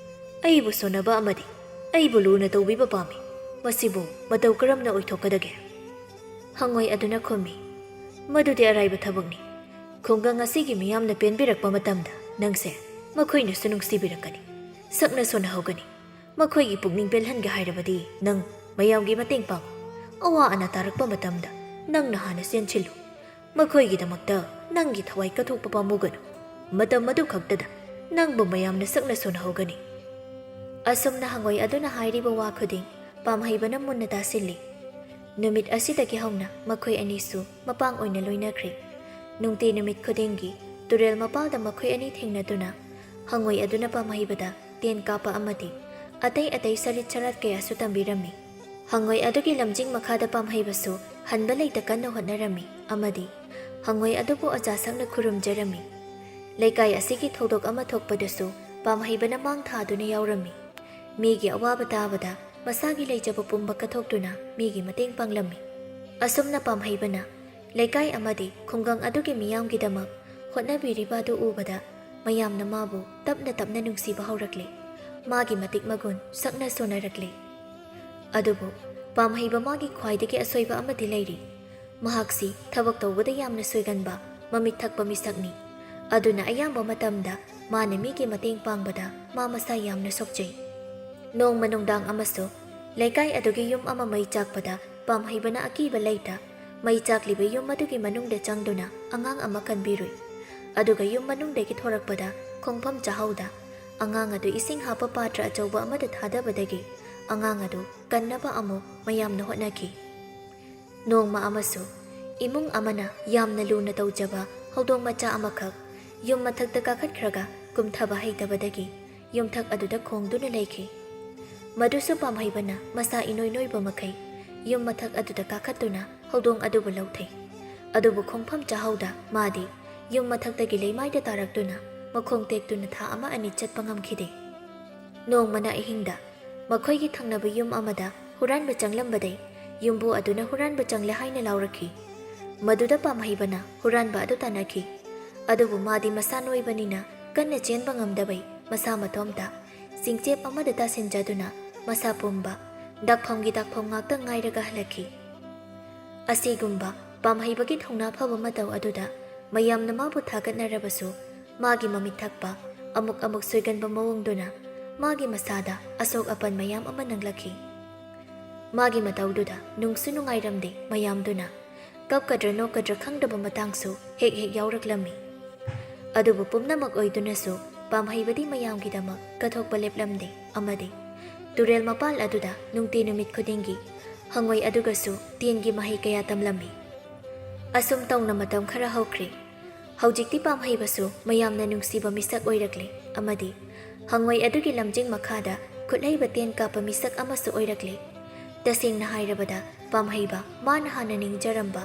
ꯑꯩꯕꯨ ꯁꯣꯟꯅꯕ ꯑꯃꯗꯤ ꯑꯩꯕꯨ ꯂꯨꯅ ꯇꯧꯕꯤꯕ ꯄꯥꯝꯃꯤ꯫ ꯃꯁꯤꯕꯨ ꯃꯇꯧ ꯀꯔꯝꯅ ꯑꯣꯏꯊꯣꯛꯀꯗꯒꯦ? ꯍꯪꯉꯣꯏ ꯑꯗꯨꯅ ꯈꯨꯝꯃꯤ, ꯃꯗꯨꯗꯤ ꯑꯔꯥꯏꯕ ꯊꯕꯛꯅꯤ꯫ ꯈꯨꯡꯒꯪ ꯑꯁꯤꯒꯤ ꯃꯤꯌꯥꯝꯅ ꯄꯦꯟꯕꯤꯔꯛꯄ ꯃꯇꯝꯗ ꯅꯪꯁꯦ ꯃꯈꯣꯏꯅꯁꯨ ꯅꯨꯡꯁꯤꯕꯤꯔꯛꯀꯅꯤ, ꯁꯛꯅ ꯁꯣꯟꯅꯍꯧꯒꯅꯤ꯫ ꯃꯈꯣꯏꯒꯤ ꯄꯨꯛꯅꯤꯡ ꯄꯦꯜꯍꯟꯒꯦ ꯍꯥꯏꯔꯕꯗꯤ ꯅꯪ ꯃꯌꯥꯝꯒꯤ ꯃꯇꯦꯡ ꯄꯥꯡꯉꯨ꯫ ꯑꯋꯥ ꯑꯅꯥ ꯇꯥꯔꯛꯄ ꯃꯇꯝꯗ ꯅꯪꯅ ꯍꯥꯟꯅ ꯆꯦꯟꯁꯤꯜꯂꯨ꯫ ꯃꯈꯣꯏꯒꯤꯗꯃꯛꯇ ꯅꯪꯒꯤ ꯊꯋꯥꯏ ꯀꯠꯊꯣꯛꯄ ꯄꯥꯝꯃꯨꯒꯅꯨ꯫ ꯃꯇꯝ ꯑꯗꯨ ꯈꯛꯇꯗ ꯅꯪꯕꯨ ꯃꯌꯥꯝꯅ ꯁꯛꯅ ꯁꯣꯟꯅꯍꯧꯒꯅꯤ꯫ ꯑꯁꯨꯝꯅ ꯍꯪꯉꯣꯏ ꯑꯗꯨꯅ ꯍꯥꯏꯔꯤꯕ ꯋꯥ ꯈꯨꯗꯤꯡ ꯄꯥꯝꯍꯩꯕꯅ ꯃꯨꯟꯅ ꯇꯥꯁꯤꯜꯂꯤ꯫ ꯅꯨꯃꯤꯠ ꯑꯁꯤꯗꯒꯤ ꯍꯧꯅ ꯃꯈꯣꯏ ꯑꯅꯤꯁꯨ ꯃꯄꯥꯡ ꯑꯣꯏꯅ ꯂꯣꯏꯅꯈ꯭ꯔꯦ꯫ ꯅꯨꯡꯇꯤ ꯅꯨꯃꯤꯠ ꯈꯨꯗꯤꯡꯒꯤ ꯇꯨꯔꯦꯜ ꯃꯄꯥꯜꯗ ꯃꯈꯣꯏ ꯑꯅꯤ ꯊꯦꯡꯅꯗꯨꯅ ꯍꯪꯉꯣꯏ ꯑꯗꯨꯅ ꯄꯥꯝꯍꯩꯕꯗ ꯇꯦꯟ ꯀꯥꯞꯄ ꯑꯃꯗꯤ ꯑꯇꯩ ꯑꯇꯩ ꯁꯔꯤꯠ ꯁꯔꯥꯠ ꯀꯌꯥꯁꯨ ꯇꯝꯕꯤꯔꯝꯃꯤ꯫ ꯍꯪꯉꯣꯏ ꯑꯗꯨꯒꯤ ꯂꯝꯖꯤꯡ ꯃꯈꯥꯗ ꯄꯥꯝꯍꯩꯕꯁꯨ ꯍꯟꯕ ꯂꯩꯇ ꯀꯟꯅ ꯍꯣꯠꯅꯔꯝꯃꯤ ꯑꯃꯗꯤ ꯍꯪꯉꯣꯏ ꯑꯗꯨꯕꯨ ꯑꯣꯖꯥ ꯁꯛꯅ ꯈꯨꯔꯨꯝꯖꯔꯝꯃꯤ꯫ ꯂꯩꯀꯥꯏ ꯑꯁꯤꯒꯤ ꯊꯧꯗꯣꯛ ꯑꯃ ꯊꯣꯛꯄꯗꯁꯨ ꯄꯥꯝꯍꯩꯕꯅ ꯃꯥꯡ ꯊꯥꯗꯨꯅ ꯌꯥꯎꯔꯝꯃꯤ꯫ ꯃꯤꯒꯤ ꯑꯋꯥꯕ ꯇꯥꯕꯗ ꯃꯁꯥꯒꯤ ꯂꯩꯖꯕ ꯄꯨꯝꯕ ꯀꯠꯊꯣꯛꯇꯨꯅ ꯃꯤꯒꯤ ꯃꯇꯦꯡ ꯄꯥꯡꯂꯝꯃꯤ꯫ ꯑꯁꯨꯝꯅ ꯄꯥꯝꯍꯩꯕꯅ ꯂꯩꯀꯥꯏ ꯑꯃꯗꯤ ꯈꯨꯡꯒꯪ ꯑꯗꯨꯒꯤ ꯃꯤꯌꯥꯝꯒꯤꯗꯃꯛ ꯍꯣꯠꯅꯕꯤꯔꯤꯕ ꯑꯗꯨ ꯎꯕꯗ ꯃꯌꯥꯝꯅ ꯃꯥꯕꯨ ꯇꯞꯅ ꯇꯞꯅ ꯅꯨꯡꯁꯤꯕ ꯍꯧꯔꯛꯂꯦ꯫ ꯃꯥꯒꯤ ꯃꯇꯤꯛ ꯃꯒꯨꯟ ꯁꯛꯅ ꯁꯣꯟꯅꯔꯛꯂꯦ꯫ ꯑꯗꯨꯕꯨ ꯄꯥꯝꯍꯩꯕ ꯃꯥꯒꯤ ꯈ꯭ꯋꯥꯏꯗꯒꯤ ꯑꯁꯣꯏꯕ ꯑꯃꯗꯤ ꯂꯩꯔꯤ꯫ ꯃꯍꯥꯛꯁꯤ ꯊꯕꯛ ꯇꯧꯕꯗ ꯌꯥꯝꯅ ꯁꯣꯏꯒꯟꯕ ꯃꯃꯤꯠ ꯊꯛꯄ ꯃꯤꯁꯛꯅꯤ꯫ ꯑꯗꯨꯅ ꯑꯌꯥꯝꯕ ꯃꯇꯝꯗ ꯃꯥꯅ ꯃꯤꯒꯤ ꯃꯇꯦꯡ ꯄꯥꯡꯕꯗ ꯃꯥ ꯃꯁꯥ ꯌꯥꯝꯅ ꯁꯣꯛꯆꯩ꯫ ꯅꯣꯡꯃ ꯅꯨꯡꯗꯥꯡ ꯑꯃꯁꯨ ꯂꯩꯀꯥꯏ ꯑꯗꯨꯒꯤ ꯌꯨꯝ ꯑꯃ ꯃꯩ ꯆꯥꯛꯄꯗ ꯄꯥꯝꯍꯩꯕꯅ ꯑꯀꯤꯕ ꯂꯩꯇ ꯃꯩ ꯆꯥꯛꯂꯤꯕ ꯌꯨꯝ ꯑꯗꯨꯒꯤ ꯃꯅꯨꯡꯗ ꯆꯪꯗꯨꯅ ꯑꯉꯥꯡ ꯑꯃ ꯀꯟꯕꯤꯔꯨꯏ꯫ ꯑꯗꯨꯒ ꯌꯨꯝ ꯃꯅꯨꯡꯗꯒꯤ ꯊꯣꯔꯛꯄꯗ ꯈꯣꯡꯐꯝ ꯆꯥꯍꯧꯗ ꯑꯉꯥꯡ ꯑꯗꯨ ꯏꯁꯤꯡ ꯍꯥꯞꯄ ꯄꯥꯇ꯭ꯔ ꯑꯆꯧꯕ ꯑꯃꯗ ꯊꯥꯗꯕꯗꯒꯤ ꯑꯉꯥꯡ ꯑꯗꯨ ꯀꯟꯅꯕ ꯑꯃꯨꯛ ꯃꯌꯥꯝꯅ ꯍꯣꯠꯅꯈꯤ꯫ ꯅꯣꯡꯃ ꯑꯃꯁꯨ ꯏꯃꯨꯡ ꯑꯃꯅ ꯌꯥꯝꯅ ꯂꯨꯅ ꯇꯧꯖꯕ ꯍꯧꯗꯣꯡ ꯃꯆꯥ ꯑꯃꯈꯛ ꯌꯨꯝ ꯃꯊꯛꯇ ꯀꯥꯈꯠꯈ꯭ꯔꯒ ꯀꯨꯝꯊꯕ ꯍꯩꯇꯕꯗꯒꯤ ꯌꯨꯝꯊꯛ ꯑꯗꯨꯗ ꯈꯣꯡꯗꯨꯅ ꯂꯩꯈꯤ꯫ ꯃꯗꯨꯁꯨ ꯄꯥꯝꯍꯩꯕꯅ ꯃꯁꯥ ꯏꯅꯣꯏ ꯅꯣꯏꯕ ꯃꯈꯩ ꯌꯨꯝ ꯃꯊꯛ ꯑꯗꯨꯗ ꯀꯥꯈꯠꯇꯨꯅ ꯍꯧꯗꯣꯡ ꯑꯗꯨꯕꯨ ꯂꯧꯊꯩ꯫ ꯑꯗꯨꯕꯨ ꯈꯣꯡꯐꯝ ꯆꯥꯍꯧꯗ ꯃꯥꯗꯤ ꯌꯨꯝ ꯃꯊꯛꯇꯒꯤ ꯂꯩꯃꯥꯏꯗ ꯇꯥꯔꯛꯇꯨꯅ ꯃꯈꯣꯡ ꯇꯦꯛꯇꯨꯅ ꯊꯥ ꯑꯃ ꯑꯅꯤ ꯆꯠꯄ ꯉꯝꯈꯤꯗꯦ꯫ ꯅꯣꯡꯃꯅ ꯑꯍꯤꯡꯗ ꯃꯈꯣꯏꯒꯤ ꯊꯪꯅꯕ ꯌꯨꯝ ꯑꯃꯗ ꯍꯨꯔꯥꯟꯕ ꯆꯪꯂꯝꯕꯗꯩ ꯌꯨꯝꯕꯨ ꯑꯗꯨꯅ ꯍꯨꯔꯥꯟꯕ ꯆꯪꯂꯦ ꯍꯥꯏꯅ ꯂꯥꯎꯔꯛꯈꯤ꯫ ꯃꯗꯨꯗ ꯄꯥꯝꯍꯩꯕꯅ ꯍꯨꯔꯥꯟꯕ ꯑꯗꯨ ꯇꯥꯟꯅꯈꯤ꯫ ꯑꯗꯨꯕꯨ ꯃꯥꯗꯤ ꯃꯁꯥ ꯅꯣꯏꯕꯅꯤꯅ ꯀꯟꯅ ꯆꯦꯟꯕ ꯉꯝꯗꯕꯩ ꯃꯁꯥ ꯃꯇꯣꯝꯇ ꯆꯤꯡꯆꯦꯞ ꯑꯃꯗ ꯇꯥꯁꯤꯟꯖꯗꯨꯅ ꯃꯁꯥ ꯄꯨꯝꯕ ꯗꯥꯛꯐꯝꯒꯤ ꯗꯥꯛꯐꯝ ꯉꯥꯛꯇ ꯉꯥꯏꯔꯒ ꯍꯜꯂꯛꯈꯤ꯫ ꯑꯁꯤꯒꯨꯝꯕ ꯄꯥꯝꯍꯩꯕꯒꯤ ꯊꯧꯅꯥ ꯐꯕ ꯃꯇꯧ ꯑꯗꯨꯗ ꯃꯌꯥꯝꯅ ꯃꯥꯕꯨ ꯊꯥꯒꯠꯅꯔꯕꯁꯨ ꯃꯥꯒꯤ ꯃꯃꯤꯠ ꯊꯛꯄ ꯑꯃꯨꯛ ꯑꯃꯨꯛ ꯁꯣꯏꯒꯟꯕ ꯃꯑꯣꯡꯗꯨꯅ ꯃꯥꯒꯤ ꯃꯁꯥꯗ ꯑꯁꯣꯛ ꯑꯄꯟ ꯃꯌꯥꯝ ꯑꯃ ꯅꯪꯂꯛꯈꯤ꯫ ꯃꯥꯒꯤ ꯃꯇꯧꯗꯨꯗ ꯅꯨꯡꯁꯨ ꯅꯨꯡꯉꯥꯏꯔꯝꯗꯦ ꯃꯌꯥꯝꯗꯨꯅ ꯀꯞꯀꯗ꯭ꯔꯥ ꯅꯣꯛꯀꯗ꯭ꯔꯥ ꯈꯪꯗꯕ ꯃꯇꯥꯡꯁꯨ ꯍꯦꯛ ꯍꯦꯛ ꯌꯥꯎꯔꯛꯂꯝꯃꯤ꯫ ꯑꯗꯨꯕꯨ ꯄꯨꯝꯅꯃꯛ ꯑꯣꯏꯗꯨꯅꯁꯨ ꯄꯥꯝꯍꯩꯕꯗꯤ ꯃꯌꯥꯝꯒꯤꯗꯃꯛ ꯀꯠꯊꯣꯛꯄ ꯂꯦꯞꯂꯝꯗꯦ ꯑꯃꯗꯤ ꯇꯨꯔꯦꯜ ꯃꯄꯥꯜ ꯑꯗꯨꯗ ꯅꯨꯡꯇꯤ ꯅꯨꯃꯤꯠ ꯈꯨꯗꯤꯡꯒꯤ ꯍꯪꯉꯣꯏ ꯑꯗꯨꯒꯁꯨ ꯇꯦꯟꯒꯤ ꯃꯍꯩ ꯀꯌꯥ ꯇꯝꯂꯝꯃꯤ꯫ ꯑꯁꯨꯝ ꯇꯧꯅ ꯃꯇꯝ ꯈꯔ ꯍꯧꯈ꯭ꯔꯦ꯫ ꯍꯧꯖꯤꯛꯇꯤ ꯄꯥꯝꯍꯩꯕꯁꯨ ꯃꯌꯥꯝꯅ ꯅꯨꯡꯁꯤꯕ ꯃꯤꯁꯛ ꯑꯣꯏꯔꯛꯂꯦ ꯑꯃꯗꯤ ꯍꯪꯉꯣꯏ ꯑꯗꯨꯒꯤ ꯂꯝꯖꯤꯡ ꯃꯈꯥꯗ ꯈꯨꯠꯍꯩꯕ ꯇꯦꯟ ꯀꯥꯞꯄ ꯃꯤꯁꯛ ꯑꯃꯁꯨ ꯑꯣꯏꯔꯛꯂꯦ꯫ ꯇꯁꯦꯡꯅ ꯍꯥꯏꯔꯕꯗ ꯄꯥꯝꯍꯩꯕ ꯃꯥꯅ ꯍꯥꯟꯅ ꯅꯤꯡꯖꯔꯝꯕ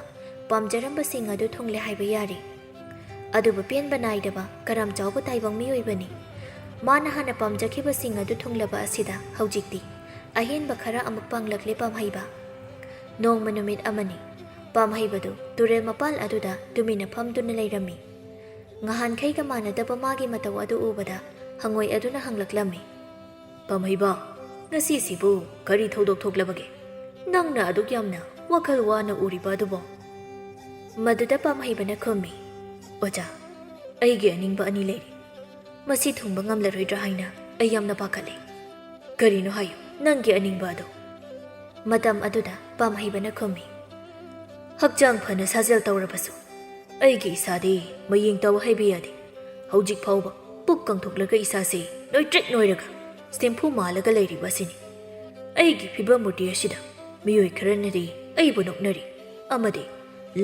ꯄꯥꯝꯖꯔꯝꯕꯁꯤꯡ ꯑꯗꯨ ꯊꯨꯡꯂꯦ ꯍꯥꯏꯕ ꯌꯥꯔꯦ꯫ ꯑꯗꯨꯕꯨ ꯄꯦꯟꯕ ꯅꯥꯏꯗꯕ ꯀꯔꯝ ꯆꯥꯎꯕ ꯇꯥꯏꯕꯪ ꯃꯤꯑꯣꯏꯕꯅꯤ꯫ ꯃꯥꯅ ꯍꯥꯟꯅ ꯄꯥꯝꯖꯈꯤꯕꯁꯤꯡ ꯑꯗꯨ ꯊꯨꯡꯂꯕ ꯑꯁꯤꯗ ꯍꯧꯖꯤꯛꯇꯤ ꯑꯍꯦꯟꯕ ꯈꯔ ꯑꯃꯨꯛ ꯄꯥꯡꯂꯛꯂꯦ ꯄꯥꯝꯍꯩꯕ꯫ ꯅꯣꯡꯃ ꯅꯨꯃꯤꯠ ꯑꯃꯅꯤ꯫ ꯄꯥꯝꯍꯩꯕꯗꯨ ꯇꯨꯔꯦꯜ ꯃꯄꯥꯜ ꯑꯗꯨꯗ ꯇꯨꯃꯤꯟꯅ ꯐꯝꯗꯨꯅ ꯂꯩꯔꯝꯃꯤ꯫ ꯉꯍꯥꯟꯈꯩꯒ ꯃꯥꯟꯅꯗꯕ ꯃꯥꯒꯤ ꯃꯇꯧ ꯑꯗꯨ ꯎꯕꯗ ꯍꯪꯉꯣꯏ ꯑꯗꯨꯅ ꯍꯪꯂꯛꯂꯝꯃꯤ, ꯄꯥꯝꯍꯩꯕ, ꯉꯁꯤꯁꯤꯕꯨ ꯀꯔꯤ ꯊꯧꯗꯣꯛ ꯊꯣꯛꯂꯕꯒꯦ? ꯅꯪꯅ ꯑꯗꯨꯛ ꯌꯥꯝꯅ ꯋꯥꯈꯜ ꯋꯥꯅ ꯎꯔꯤꯕ ꯑꯗꯨꯕꯣ? ꯃꯗꯨꯗ ꯄꯥꯝꯍꯩꯕꯅ ꯈꯨꯝꯃꯤ, ꯑꯣꯖꯥ, ꯑꯩꯒꯤ ꯑꯅꯤꯡꯕ ꯑꯅꯤ ꯂꯩꯔꯤ꯫ ꯃꯁꯤ ꯊꯨꯡꯕ ꯉꯝꯂꯔꯣꯏꯗ꯭ꯔꯥ ꯍꯥꯏꯅ ꯑꯩ ꯌꯥꯝꯅ ꯄꯥꯈꯠꯂꯤ꯫ ꯀꯔꯤꯅꯣ ꯍꯥꯏꯌꯨ, ꯅꯪꯒꯤ ꯑꯅꯤꯡꯕ ꯑꯗꯣ? ꯃꯇꯝ ꯑꯗꯨꯗ ꯄꯥꯝꯍꯩꯕꯅ ꯈꯨꯝꯃꯤ, ꯍꯛꯆꯥꯡ ꯐꯅ ꯁꯥꯖꯦꯜ ꯇꯧꯔꯕꯁꯨ ꯑꯩꯒꯤ ꯏꯁꯥꯗꯤ ꯃꯌꯦꯡ ꯇꯧ ꯍꯩꯕ ꯌꯥꯗꯦ꯫ ꯍꯧꯖꯤꯛ ꯐꯥꯎꯕ ꯄꯨꯛ ꯀꯪꯊꯣꯛꯂꯒ ꯏꯁꯥꯁꯦ ꯅꯣꯏꯇ꯭ꯔꯤꯛ ꯅꯣꯏꯔꯒ ꯁꯦꯝꯐꯨ ꯃꯥꯜꯂꯒ ꯂꯩꯔꯤꯕ ꯑꯁꯤꯅꯤ꯫ ꯑꯩꯒꯤ ꯐꯤꯕꯝ ꯃꯨꯔꯇꯤ ꯑꯁꯤꯗ ꯃꯤꯑꯣꯏ ꯈꯔꯅꯗꯤ ꯑꯩꯕꯨ ꯅꯣꯛꯅꯔꯤ ꯑꯃꯗꯤ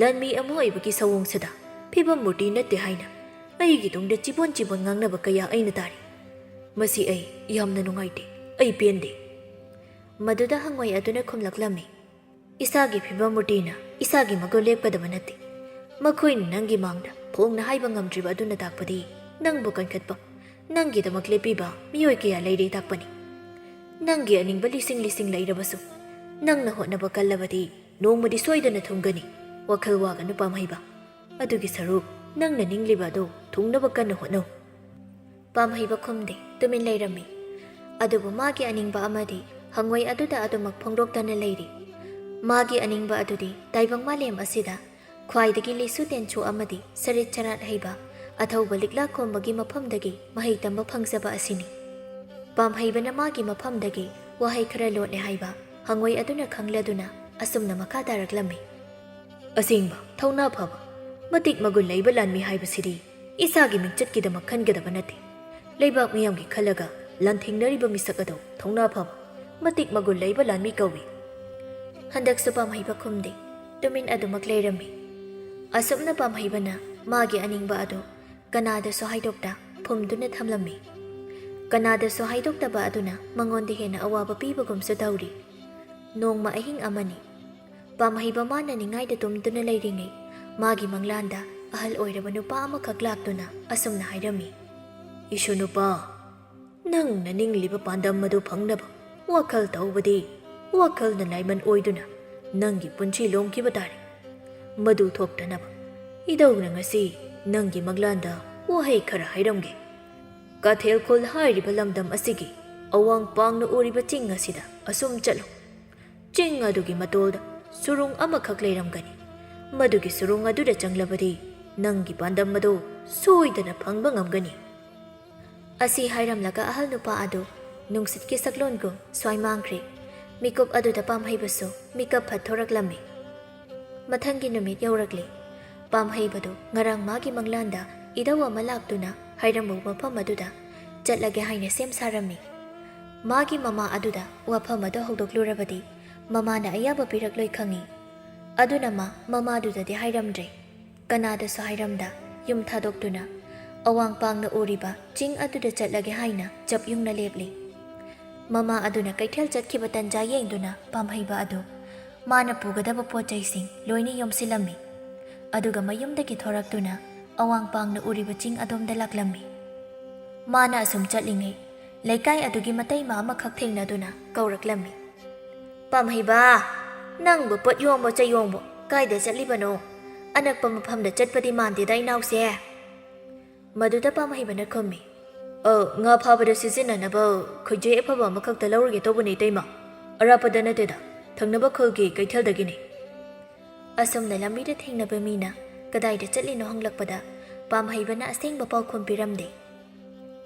ꯂꯟꯃꯤ ꯑꯃ ꯑꯣꯏꯕꯒꯤ ꯁꯑꯣꯡꯁꯤꯗ ꯐꯤꯕꯝ ꯃꯨꯔꯇꯤ ꯅꯠꯇꯦ ꯍꯥꯏꯅ ꯑꯩꯒꯤ ꯇꯨꯡꯗ ꯆꯤꯕꯣꯟ ꯉꯥꯡꯅꯕ ꯀꯌꯥ ꯑꯩꯅ ꯇꯥꯔꯤ꯫ ꯃꯁꯤ ꯑꯩ ꯌꯥꯝꯅ ꯅꯨꯡꯉꯥꯏꯇꯦ, ꯑꯩ ꯄꯦꯟꯗꯦ꯫ ꯃꯗꯨꯗ ꯍꯪꯉꯣꯏ ꯑꯗꯨꯅ ꯈꯨꯝꯂꯛꯂꯝꯃꯤ, ꯏꯁꯥꯒꯤ ꯐꯤꯕꯝ ꯃꯨꯔꯇꯤꯅ ꯏꯁꯥꯒꯤ ꯃꯒꯨꯟ ꯂꯦꯞꯀꯗꯕ ꯅꯠꯇꯦ꯫ ꯃꯈꯣꯏꯅ ꯅꯪꯒꯤ ꯃꯥꯡꯗ ꯐꯣꯡꯅ ꯍꯥꯏꯕ ꯉꯝꯗ꯭ꯔꯤꯕ ꯑꯗꯨꯅ ꯇꯥꯛꯄꯗꯤ ꯅꯪꯕꯨ ꯀꯟꯈꯠꯄ, ꯅꯪꯒꯤꯗꯃꯛ ꯂꯦꯞꯄꯤꯕ ꯃꯤꯑꯣꯏ ꯀꯌꯥ ꯂꯩꯔꯦ ꯇꯥꯛꯄꯅꯤ꯫ ꯅꯪꯒꯤ ꯑꯅꯤꯡꯕ ꯂꯤꯁꯤꯡ ꯂꯩꯔꯕꯁꯨ ꯅꯪꯅ ꯍꯣꯠꯅꯕ ꯀꯜꯂꯕꯗꯤ ꯅꯣꯡꯃꯗꯤ ꯁꯣꯏꯗꯅ ꯊꯨꯡꯒꯅꯤ꯫ ꯋꯥꯈꯜ ꯋꯥꯒꯅꯨ ꯄꯥꯝꯍꯩꯕ, ꯑꯗꯨꯒꯤ ꯁꯔꯨꯛ ꯅꯪꯅ ꯅꯤꯡꯂꯤꯕ ꯑꯗꯨ ꯊꯨꯡꯅꯕ ꯀꯟꯅ ꯍꯣꯠꯅꯧ꯫ ꯄꯥꯝꯍꯩꯕ ꯈꯨꯝꯗꯦ, ꯇꯨꯃꯤꯟ ꯂꯩꯔꯝꯃꯤ꯫ ꯑꯗꯨꯕꯨ ꯃꯥꯒꯤ ꯑꯅꯤꯡꯕ ꯑꯃꯗꯤ ꯍꯪꯉꯣꯏ ꯑꯗꯨꯗ ꯑꯗꯨꯃꯛ ꯐꯣꯡꯗꯣꯛꯇꯅ ꯂꯩꯔꯤ꯫ ꯃꯥꯒꯤ ꯑꯅꯤꯡꯕ ꯑꯗꯨꯗꯤ ꯇꯥꯏꯕꯪ ꯃꯥꯂꯦꯝ ꯑꯁꯤꯗ ꯈ꯭ꯋꯥꯏꯗꯒꯤ ꯂꯩꯁꯨ ꯇꯦꯟꯁꯨ ꯑꯃꯗꯤ ꯁꯔꯤꯠ ꯆꯔꯥꯠ ꯍꯩꯕ ꯑꯊꯧꯕ ꯂꯤꯛꯂꯥ ꯈꯣꯝꯕꯒꯤ ꯃꯐꯝꯗꯒꯤ ꯃꯍꯩ ꯇꯝꯕ ꯐꯪꯖꯕ ꯑꯁꯤꯅꯤ꯫ ꯄꯥꯝꯍꯩꯕꯅ ꯃꯥꯒꯤ ꯃꯐꯝꯗꯒꯤ ꯋꯥꯍꯩ ꯈꯔ ꯂꯣꯠꯂꯦ ꯍꯥꯏꯕ ꯍꯪꯉꯣꯏ ꯑꯗꯨꯅ ꯈꯪꯂꯗꯨꯅ ꯑꯁꯨꯝꯅ ꯃꯈꯥ ꯇꯥꯔꯛꯂꯝꯃꯤ, ꯑꯁꯦꯡꯕ, ꯊꯧꯅꯥ ꯐꯕ, ꯃꯇꯤꯛ ꯃꯒꯨꯟ ꯂꯩꯕ ꯂꯥꯟꯃꯤ ꯍꯥꯏꯕꯁꯤꯗꯤ ꯏꯁꯥꯒꯤ ꯃꯤꯡꯆꯠꯀꯤꯗꯃꯛ ꯈꯟꯒꯗꯕ ꯅꯠꯇꯦ꯫ ꯂꯩꯕꯥꯛ ꯃꯤꯌꯥꯝꯒꯤ ꯈꯜꯂꯒ ꯂꯥꯟꯊꯦꯡꯅꯔꯤꯕ ꯃꯤꯁꯛ ꯑꯗꯣ ꯊꯧꯅꯥ ꯐꯕ, ꯃꯇꯤꯛ ꯃꯒꯨꯟ ꯂꯩꯕ ꯂꯥꯟꯃꯤ ꯀꯧꯏ꯫ ꯍꯟꯗꯛꯁꯨ ꯄꯥꯝꯍꯩꯕ ꯈꯨꯝꯗꯦ, ꯇꯨꯃꯤꯟ ꯑꯗꯨꯃꯛ ꯂꯩꯔꯝꯃꯤ꯫ ꯑꯁꯨꯝꯅ ꯄꯥꯝꯍꯩꯕꯅ ꯃꯥꯒꯤ ꯑꯅꯤꯡꯕ ꯑꯗꯨ ꯀꯅꯥꯗꯁꯨ ꯍꯥꯏꯗꯣꯛꯇ ꯐꯨꯝꯗꯨꯅ ꯊꯝꯂꯝꯃꯤ꯫ ꯀꯅꯥꯗꯁꯨ ꯍꯥꯏꯗꯣꯛꯇꯕ ꯑꯗꯨꯅ ꯃꯉꯣꯟꯗ ꯍꯦꯟꯅ ꯑꯋꯥꯕ ꯄꯤꯕꯒꯨꯝꯁꯨ ꯇꯧꯔꯤ꯫ ꯅꯣꯡꯃ ꯑꯍꯤꯡ ꯑꯃꯅꯤ꯫ ꯄꯥꯝꯍꯩꯕ ꯃꯥꯅ ꯅꯤꯡꯉꯥꯏꯗ ꯇꯨꯝꯗꯨꯅ ꯂꯩꯔꯤꯉꯩ ꯃꯥꯒꯤ ꯃꯪꯂꯥꯟꯗ ꯑꯍꯜ ꯑꯣꯏꯔꯕ ꯅꯨꯄꯥ ꯑꯃꯈꯛ ꯂꯥꯛꯇꯨꯅ ꯑꯁꯨꯝꯅ ꯍꯥꯏꯔꯝꯃꯤ, ꯏꯁꯨ ꯅꯨꯄꯥ, ꯅꯪꯅ ꯅꯤꯡꯂꯤꯕ ꯄꯥꯟꯗꯝ ꯑꯗꯨ ꯐꯪꯅꯕ ꯋꯥꯈꯜ ꯇꯧꯕꯗꯤ ꯋꯥꯈꯜꯅ ꯂꯥꯏꯃꯟ ꯑꯣꯏꯗꯨꯅ ꯅꯪꯒꯤ ꯄꯨꯟꯁꯤ ꯂꯣꯝꯈꯤꯕ ꯇꯥꯔꯦ꯫ ꯃꯗꯨ ꯊꯣꯛꯇꯅꯕ ꯏꯙꯧꯅ ꯉꯁꯤ ꯅꯪꯒꯤ ꯃꯪꯂꯥꯟꯗ ꯋꯥꯍꯩ ꯈꯔ ꯍꯥꯏꯔꯝꯒꯦ꯫ ꯀꯩꯊꯦꯜꯈꯣꯜ ꯍꯥꯏꯔꯤꯕ ꯂꯝꯗꯝ ꯑꯁꯤꯒꯤ ꯑꯋꯥꯡ ꯄꯥꯡꯅ ꯎꯔꯤꯕ ꯆꯤꯡ ꯑꯁꯤꯗ ꯑꯁꯨꯝ ꯆꯠꯂꯨ꯫ ꯆꯤꯡ ꯑꯗꯨꯒꯤ ꯃꯇꯣꯜꯗ ꯁꯨꯔꯨꯡ ꯑꯃꯈꯛ ꯂꯩꯔꯝꯒꯅꯤ꯫ ꯃꯗꯨꯒꯤ ꯁꯨꯔꯨꯡ ꯑꯗꯨꯗ ꯆꯪꯂꯕꯗꯤ ꯅꯪꯒꯤ ꯄꯥꯟꯗꯝ ꯑꯗꯨ ꯁꯣꯏꯗꯅ ꯐꯪꯕ ꯉꯝꯒꯅꯤ꯫ ꯑꯁꯤ ꯍꯥꯏꯔꯝꯂꯒ ꯑꯍꯜ ꯅꯨꯄꯥ ꯑꯗꯨ ꯅꯨꯡꯁꯤꯠꯀꯤ ꯁꯛꯂꯣꯟꯒꯨꯝ ꯁ꯭ꯋꯥꯏ ꯃꯥꯡꯈ꯭ꯔꯦ꯫ ꯃꯤꯀꯨꯞ ꯑꯗꯨꯗ ꯄꯥꯝꯍꯩꯕꯁꯨ ꯃꯤꯀꯞ ꯐꯠ ꯊꯣꯔꯛꯂꯝꯃꯤ꯫ ꯃꯊꯪꯒꯤ ꯅꯨꯃꯤꯠ ꯌꯧꯔꯛꯂꯦ꯫ ꯄꯥꯝꯍꯩꯕꯗꯨ ꯉꯔꯥꯡ ꯃꯥꯒꯤ ꯃꯪꯂꯥꯟꯗ ꯏꯙꯧ ꯑꯃ ꯂꯥꯛꯇꯨꯅ ꯍꯥꯏꯔꯝꯕ ꯋꯥꯐꯝ ꯑꯗꯨꯗ ꯆꯠꯂꯒꯦ ꯍꯥꯏꯅ ꯁꯦꯝ ꯁꯥꯔꯝꯃꯤ꯫ ꯃꯥꯒꯤ ꯃꯃꯥ ꯑꯗꯨꯗ ꯋꯥꯐꯝ ꯑꯗꯨ ꯍꯧꯗꯣꯛꯂꯨꯔꯕꯗꯤ ꯃꯃꯥꯅ ꯑꯌꯥꯕ ꯄꯤꯔꯛꯂꯣꯏ ꯈꯪꯏ꯫ ꯑꯗꯨꯅ ꯃꯃꯥꯗꯨꯗꯗꯤ ꯍꯥꯏꯔꯝꯗ꯭ꯔꯦ꯫ ꯀꯅꯥꯗꯁꯨ ꯍꯥꯏꯔꯝꯗ ꯌꯨꯝ ꯊꯥꯗꯣꯛꯇꯨꯅ ꯑꯋꯥꯡ ꯄꯥꯡꯅ ꯎꯔꯤꯕ ꯆꯤꯡ ꯑꯗꯨꯗ ꯆꯠꯂꯒꯦ ꯍꯥꯏꯅ ꯆꯞ ꯌꯨꯡꯅ ꯂꯦꯞꯂꯤ꯫ ꯃꯃꯥ ꯑꯗꯨꯅ ꯀꯩꯊꯦꯜ ꯆꯠꯈꯤꯕ ꯇꯟꯖꯥ ꯌꯦꯡꯗꯨꯅ ꯄꯥꯝꯍꯩꯕ ꯑꯗꯨ ꯃꯥꯅ ꯄꯨꯒꯗꯕ ꯄꯣꯠ ꯆꯩꯁꯤꯡ ꯂꯣꯏꯅ ꯌꯣꯝꯁꯤꯜꯂꯝꯃꯤ꯫ ꯑꯗꯨꯒ ꯃꯌꯨꯝꯗꯒꯤ ꯊꯣꯔꯛꯇꯨꯅ ꯑꯋꯥꯡ ꯄꯥꯡꯅ ꯎꯔꯤꯕ ꯆꯤꯡ ꯑꯗꯣꯝꯗ ꯂꯥꯛꯂꯝꯃꯤ꯫ ꯃꯥꯅ ꯑꯁꯨꯝ ꯆꯠꯂꯤꯉꯩ ꯂꯩꯀꯥꯏ ꯑꯗꯨꯒꯤ ꯃꯇꯩꯃ ꯑꯃꯈꯛ ꯊꯦꯡꯅꯗꯨꯅ ꯀꯧꯔꯛꯂꯝꯃꯤ, ꯄꯥꯝꯍꯩꯕ, ꯅꯪꯕꯨ ꯄꯣꯠ ꯌꯣꯝꯕꯣ ꯆꯩꯌꯣꯡꯕꯣ ꯀꯥꯏꯗ ꯆꯠꯂꯤꯕꯅꯣ? ꯑꯅꯛꯄ ꯃꯐꯝꯗ ꯆꯠꯄꯗꯤ ꯃꯥꯟꯗꯦꯗ ꯏꯅꯥꯎꯁꯦ꯫ ꯃꯗꯨꯗ ꯄꯥꯝꯍꯩꯕꯅ ꯈꯨꯝꯃꯤ, ꯉꯥ ꯐꯥꯕꯗ ꯁꯤꯖꯤꯟꯅꯅꯕ ꯈꯣꯏꯖꯩ ꯑꯐꯕ ꯑꯃꯈꯛꯇ ꯂꯧꯔꯒꯦ ꯇꯧꯕꯅꯤ ꯏꯇꯩꯃ, ꯑꯔꯥꯞꯄꯗ ꯅꯠꯇꯦꯗ, ꯊꯪꯅꯕ ꯈꯨꯜꯒꯤ ꯀꯩꯊꯦꯜꯗꯒꯤꯅꯤ꯫ ꯑꯁꯨꯝꯅ ꯂꯝꯕꯤꯗ ꯊꯦꯡꯅꯕ ꯃꯤꯅ ꯀꯗꯥꯏꯗ ꯆꯠꯂꯤꯅꯣ ꯍꯪꯂꯛꯄꯗ ꯄꯥꯝꯍꯩꯕꯅ ꯑꯁꯦꯡꯕ ꯄꯥꯎꯈꯨꯝ ꯄꯤꯔꯝꯗꯦ꯫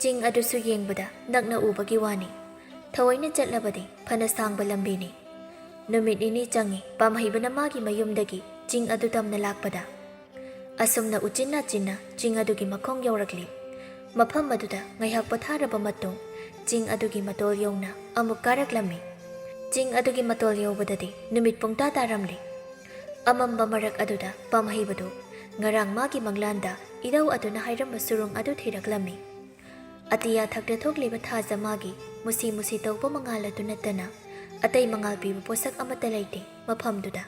ꯆꯤꯡ ꯑꯗꯨꯁꯨ ꯌꯦꯡꯕꯗ ꯅꯛꯅ ꯎꯕꯒꯤ ꯋꯥꯅꯤ, ꯊꯑꯣꯏꯅ ꯆꯠꯂꯕꯗꯤ ꯐꯅ ꯁꯥꯡꯕ ꯂꯝꯕꯤꯅꯤ꯫ ꯅꯨꯃꯤꯠ ꯅꯤꯅꯤ ꯆꯪꯏ ꯄꯥꯝꯍꯩꯕꯅ ꯃꯥꯒꯤ ꯃꯌꯨꯝꯗꯒꯤ ꯆꯤꯡ ꯑꯗꯨ ꯇꯝꯅ ꯂꯥꯛꯄꯗ꯫ ꯑꯁꯨꯝꯅ ꯎꯆꯤꯟ ꯅꯥꯆꯤꯟꯅ ꯆꯤꯡ ꯑꯗꯨꯒꯤ ꯃꯈꯣꯡ ꯌꯧꯔꯛꯂꯤ꯫ ꯃꯐꯝ ꯑꯗꯨꯗ ꯉꯥꯏꯍꯥꯛ ꯄꯣꯊꯥꯔꯕ ꯃꯇꯨꯡ ꯆꯤꯡ ꯑꯗꯨꯒꯤ ꯃꯇꯣꯜ ꯌꯧꯅ ꯑꯃꯨꯛ ꯀꯥꯔꯛꯂꯝꯃꯤ꯫ ꯆꯤꯡ ꯑꯗꯨꯒꯤ ꯃꯇꯣꯜ ꯌꯧꯕꯗꯗꯤ ꯅꯨꯃꯤꯠ ꯄꯨꯡꯇꯥ ꯇꯥꯔꯝꯂꯤ꯫ ꯑꯃꯝꯕ ꯃꯔꯛ ꯑꯗꯨꯗ ꯄꯥꯝꯍꯩꯕꯗꯨ ꯉꯔꯥꯡ ꯃꯥꯒꯤ ꯃꯪꯂꯥꯟꯗ ꯏꯙꯧ ꯑꯗꯨꯅ ꯍꯥꯏꯔꯝꯕ ꯁꯨꯔꯨꯡ ꯑꯗꯨ ꯊꯤꯔꯛꯂꯝꯃꯤ꯫ ꯑꯇꯤꯌꯥ ꯊꯛꯇ ꯊꯣꯛꯂꯤꯕ ꯊꯥꯖ ꯃꯥꯒꯤ ꯃꯨꯁꯤ ꯃꯨꯁꯤ ꯇꯧꯕ ꯃꯉꯥꯜ ꯑꯗꯨ ꯅꯠꯇꯅ ꯑꯇꯩ ꯃꯉꯥꯜ ꯄꯤꯕ ꯄꯣꯠꯁꯛ ꯑꯃꯠꯇ ꯂꯩꯇꯦ ꯃꯐꯝꯗꯨꯗ꯫